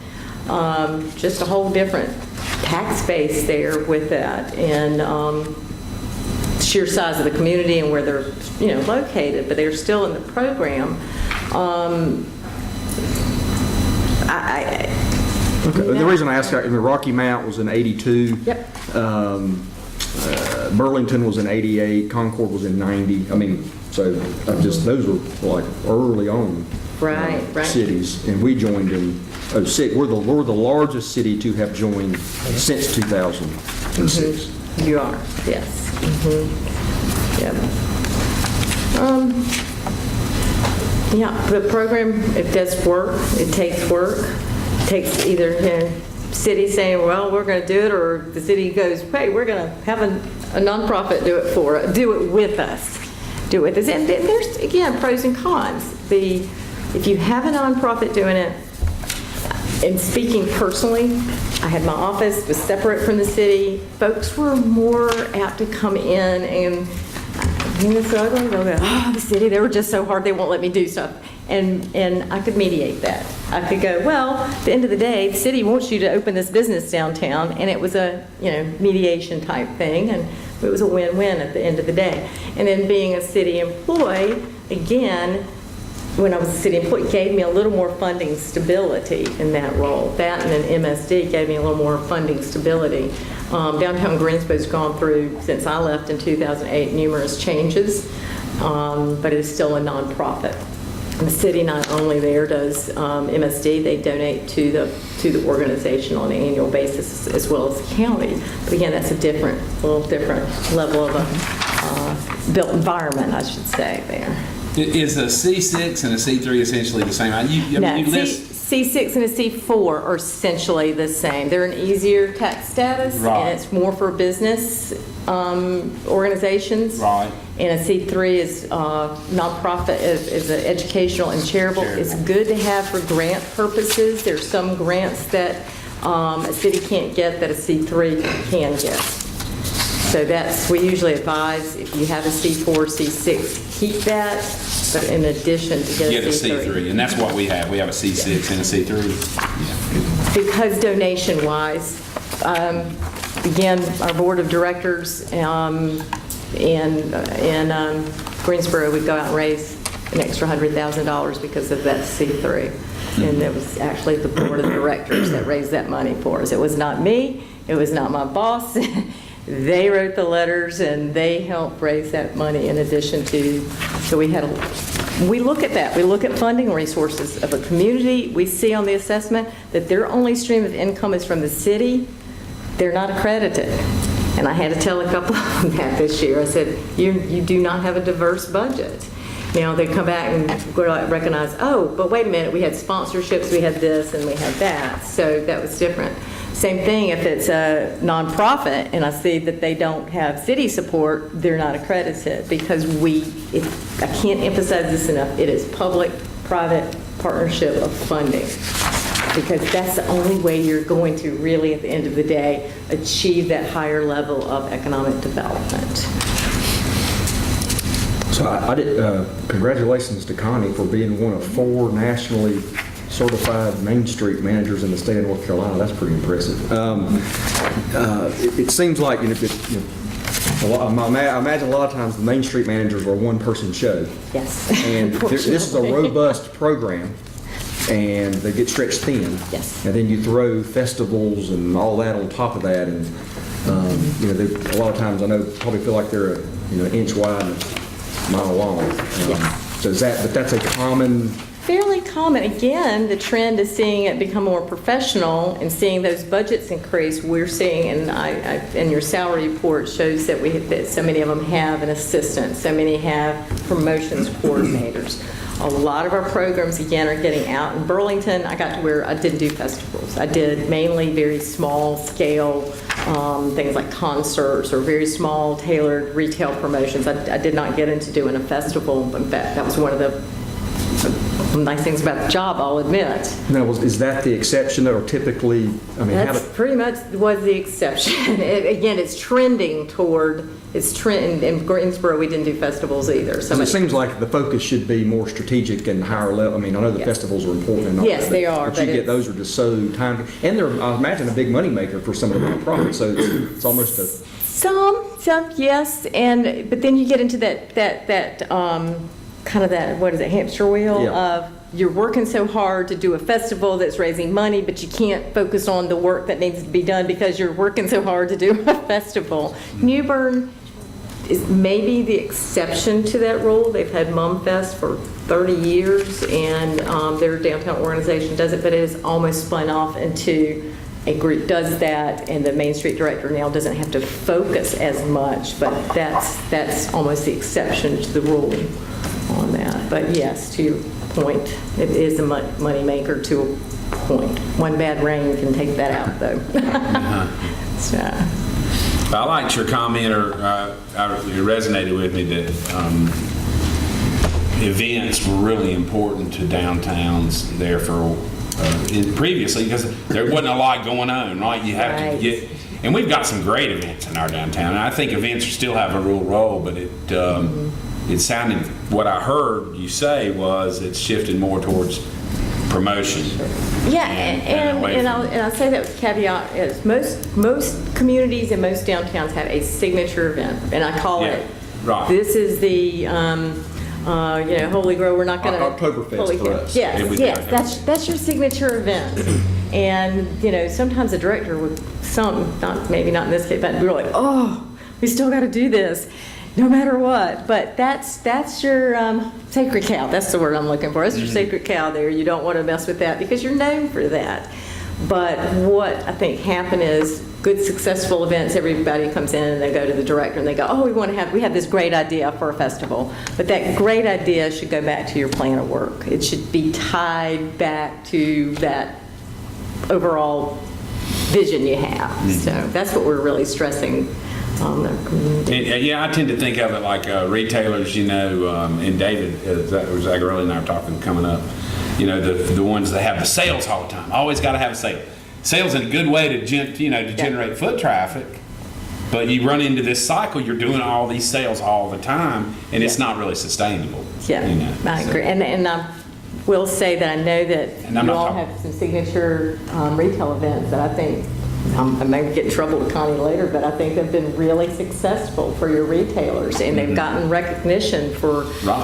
Just a whole different tax base there with that, and sheer size of the community and where they're located, but they're still in the program. Okay. The reason I asked, Rocky Mount was in 82. Yep. Burlington was in 88. Concord was in 90. I mean, so those were like early on Right. cities, and we joined in 06. We're the largest city to have joined since 2006. You are, yes. Yep. Yeah, the program, it does work. It takes work. It takes either city saying, well, we're going to do it, or the city goes, hey, we're going to have a nonprofit do it with us. Do it with us. And there's, again, pros and cons. If you have a nonprofit doing it, and speaking personally, I had my office was separate from the city. Folks were more apt to come in and they'll go, oh, the city, they were just so hard, they won't let me do stuff. And I could mediate that. I could go, well, at the end of the day, the city wants you to open this business downtown, and it was a mediation type thing, and it was a win-win at the end of the day. And then being a city employee, again, when I was a city employee, it gave me a little more funding stability in that role. That and an MSD gave me a little more funding stability. Downtown Greensboro's gone through, since I left in 2008, numerous changes, but it's still a nonprofit. And the city not only there does MSD, they donate to the organization on an annual basis, as well as the county. But again, that's a little different level of a built environment, I should say, there. Is a C6 and a C3 essentially the same? C6 and a C4 are essentially the same. They're an easier tax status, Right. and it's more for business organizations. Right. And a C3 is nonprofit, is an educational and charitable. It's good to have for grant purposes. There's some grants that a city can't get that a C3 can get. So we usually advise, if you have a C4, C6, keep that, but in addition to get a C3. And that's what we have. We have a C6 and a C3. Because donation-wise, again, our board of directors in Greensboro would go out and raise an extra $100,000 because of that C3. And it was actually the board of directors that raised that money for us. It was not me. It was not my boss. They wrote the letters and they helped raise that money in addition to, so we look at that. We look at funding resources of a community. We see on the assessment that their only stream of income is from the city. They're not accredited. And I had to tell a couple of them that this year. I said, you do not have a diverse budget. Now they come back and recognize, oh, but wait a minute, we had sponsorships, we had this, and we had that. So that was different. Same thing if it's a nonprofit and I see that they don't have city support, they're not accredited because I can't emphasize this enough, it is public-private partnership of funding. Because that's the only way you're going to really, at the end of the day, achieve that higher level of economic development. So I did, congratulations to Connie for being one of 4 nationally certified Main Street managers in the state of North Carolina. That's pretty impressive. It seems like, I imagine a lot of times the Main Street managers are a one-person show. Yes. And this is a robust program, and they get stretched thin. Yes. And then you throw festivals and all that on top of that, and a lot of times I know probably feel like they're an inch wide and a mile long. Yes. So that's a common. Fairly common. Again, the trend is seeing it become more professional and seeing those budgets increase. We're seeing, and your salary report shows that that so many of them have an assistant, so many have promotions coordinators. A lot of our programs, again, are getting out. In Burlington, I got to where I didn't do festivals. I did mainly very small scale things like concerts or very small tailored retail promotions. I did not get into doing a festival. In fact, that was one of the nice things about the job, I'll admit. Now, is that the exception or typically, That's pretty much was the exception. Again, it's trending toward, in Greensboro, we didn't do festivals either. So it seems like the focus should be more strategic and higher level. I know the festivals are important and all Yes, that, they are. But you get those are just so time, and they're, I imagine, a big moneymaker for some of the nonprofits, so it's almost a... Some, yes, but then you get into that kind of that, what is it, hamster wheel of you're working so hard to do a festival that's raising money, but you can't focus on the work that needs to be done because you're working so hard to do a festival. New Bern is maybe the exception to that rule. They've had MumFest for 30 years, and their downtown organization does it, but it has almost spun off into a group does that, and the Main Street director now doesn't have to focus as much, but that's almost the exception to the rule on that. But yes, to your point, it is a money maker to a point. One bad rain can take that out, though. So. I liked your comment, or it resonated with me that events were really important to downtowns there for previously, because there wasn't a lot going on, right? You have to get, and we've got some great events in our downtown, and I think events still have a real role, but it sounded, what I heard you say was it's shifted more towards promotion. Yeah, and I'll say that with caveat is most communities and most downtowns have a signature event, and I call it. Right. This is the. Holy Grow, we're not going to... Oktoberfest for us. Yes, that's your signature event. And, sometimes the director would, maybe not in this case, but we're like, oh, we still got to do this, no matter what. But that's your sacred cow. That's the word I'm looking for. That's your sacred cow there. You don't want to mess with that because you're known for that. But what I think happened is good successful events, everybody comes in and they go to the director and they go, oh, we have this great idea for a festival. But that great idea should go back to your plan of work. It should be tied back to that overall vision you have. So that's what we're really stressing on the community. I tend to think of it like retailers, and David Zagarelli and I are talking coming up, the ones that have the sales all the time. Always got to have a sale. Sales is a good way to generate foot traffic, but you run into this cycle. You're doing all these sales all the time, and it's not really sustainable. Yeah, I agree. And I will say that I know that you all have some signature retail events that I think, I may get in trouble with Connie later, but I think have been really successful for your retailers, and they've gotten recognition for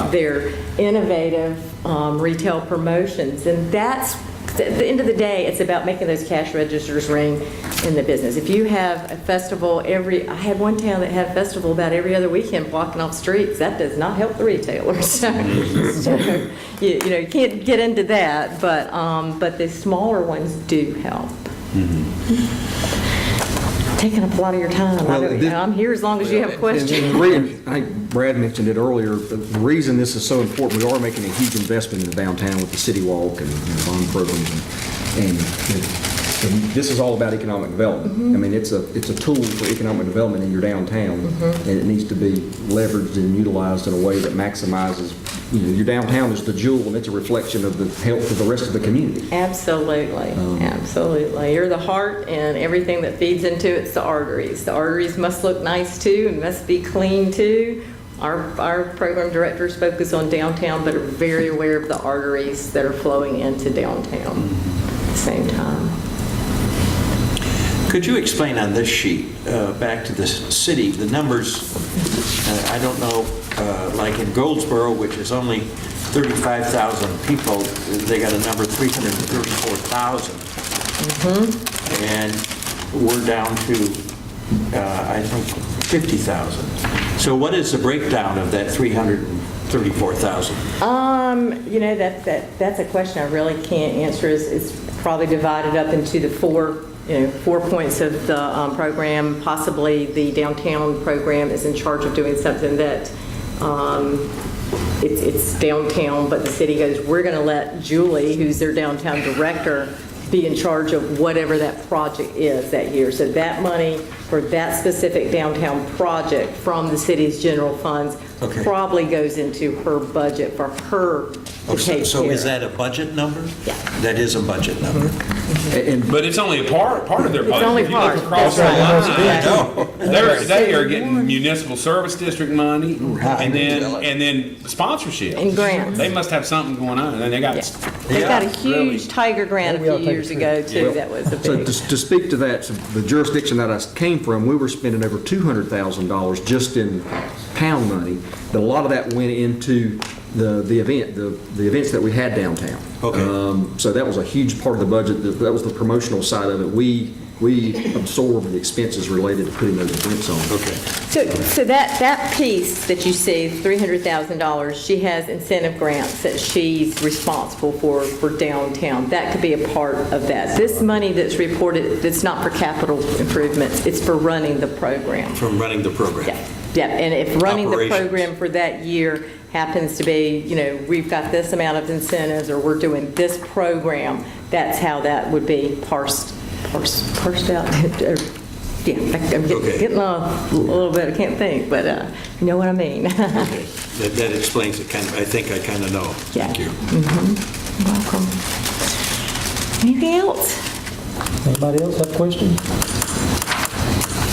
their innovative retail promotions. And that's, at the end of the day, it's about making those cash registers ring in the business. If you have a festival I had one town that had a festival about every other weekend blocking off streets. That does not help the retailers. So you can't get into that, but the smaller ones do help. taking up a lot of your time. Well, I'm here as long as you have And questions. I think Brad mentioned it earlier, but the reason this is so important, we are making a huge investment in the downtown with the City Walk and bond programs, and this is all about economic development. I mean, it's a tool for economic development in your downtown, and it needs to be leveraged and utilized in a way that maximizes, your downtown is the jewel, and it's a reflection of the health of the rest of the community. Absolutely, absolutely. You're the heart, and everything that feeds into it's the arteries. The arteries must look nice too, and must be clean too. Our program directors focus on downtown, but are very aware of the arteries that are flowing into downtown at the same time. Could you explain on this sheet, back to the city, the numbers, I don't know, like in Goldsboro, which is only 35,000 people, they got a number 334,000. And we're down to, I think, 50,000. So what is the breakdown of that 334,000? That's a question I really can't answer. It's probably divided up into the four points of the program. Possibly the downtown program is in charge of doing something that it's downtown, but the city goes, we're going to let Julie, who's their downtown director, be in charge of whatever that project is that year. So that money for that specific downtown project from the city's general funds probably goes into her budget for her to take So care is of. that a budget number? Yeah. That is a budget number. But it's only a part of their budget. only If you look part. across That's the right. line, they are getting municipal service district money, and then sponsorship. And grants. They must have something going on, and they got. They got a huge Tiger grant a few years ago too. That was a So big. to speak to that, so the jurisdiction that I came from, we were spending over $200,000 just in pound money, but a lot of that went into the events that we had downtown. Okay. So that was a huge part of the budget. That was the promotional side of it. We absorbed the expenses related to putting those events on. Okay. So that piece that you see, $300,000, she has incentive grants that she's responsible for downtown. That could be a part of that. This money that's reported, that's not for capital improvements, it's for running the program. From running the program. Yeah, and if running the Operations. program for that year happens to be, we've got this amount of incentives, or we're doing this program, that's how that would be parsed out. Yeah, I'm getting a little bit, I can't think, but you know what I mean. Okay. That explains it, I think I kind of know. Yeah. Thank you. You're welcome. Anything else? Anybody else have questions?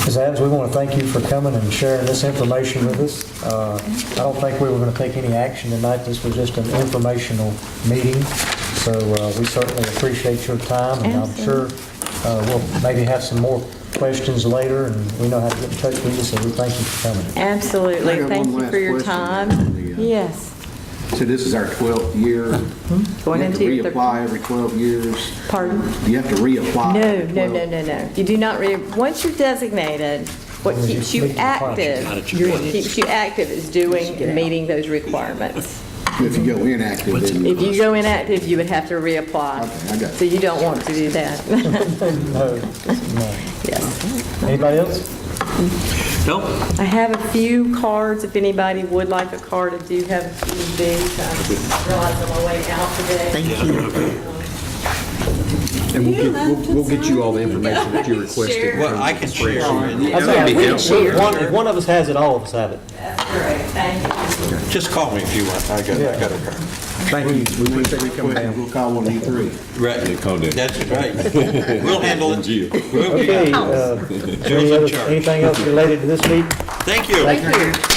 Ms. Adams, we want to thank you for coming and sharing this information with us. I don't think we were going to take any action tonight. This was just an informational meeting. So we certainly appreciate your time, and I'm sure we'll maybe have some more questions later, and we know how to get in touch with you, so we thank you for coming. Absolutely. I got Thank one you last for your question time. on the, Yes. So this is our 12th year. Going You have to into your reapply every 12 years. Pardon? You have to reapply. No, every no, 12. no, no, no. You do not, once you're designated, what keeps you active, is doing and meeting those requirements. If you go inactive, then If you go inactive, you would have to reapply. Okay, I got it. So you don't want to do that. No. Yes. Anybody else? No? I have a few cards, if anybody would like a card. I do have a few of these. I realize I'm on my way out today. Thank you. And we'll get you all the information that you requested. Well, I can share. If one of us has it, all of us have it. That's great. Thank you. Just call me if you want. I got a card. Thank you. We appreciate you coming down. we'll call one of you three. Right. That's right. We'll handle it. We'll be Okay, out. anything else related to this meeting? Thank you. Thank you.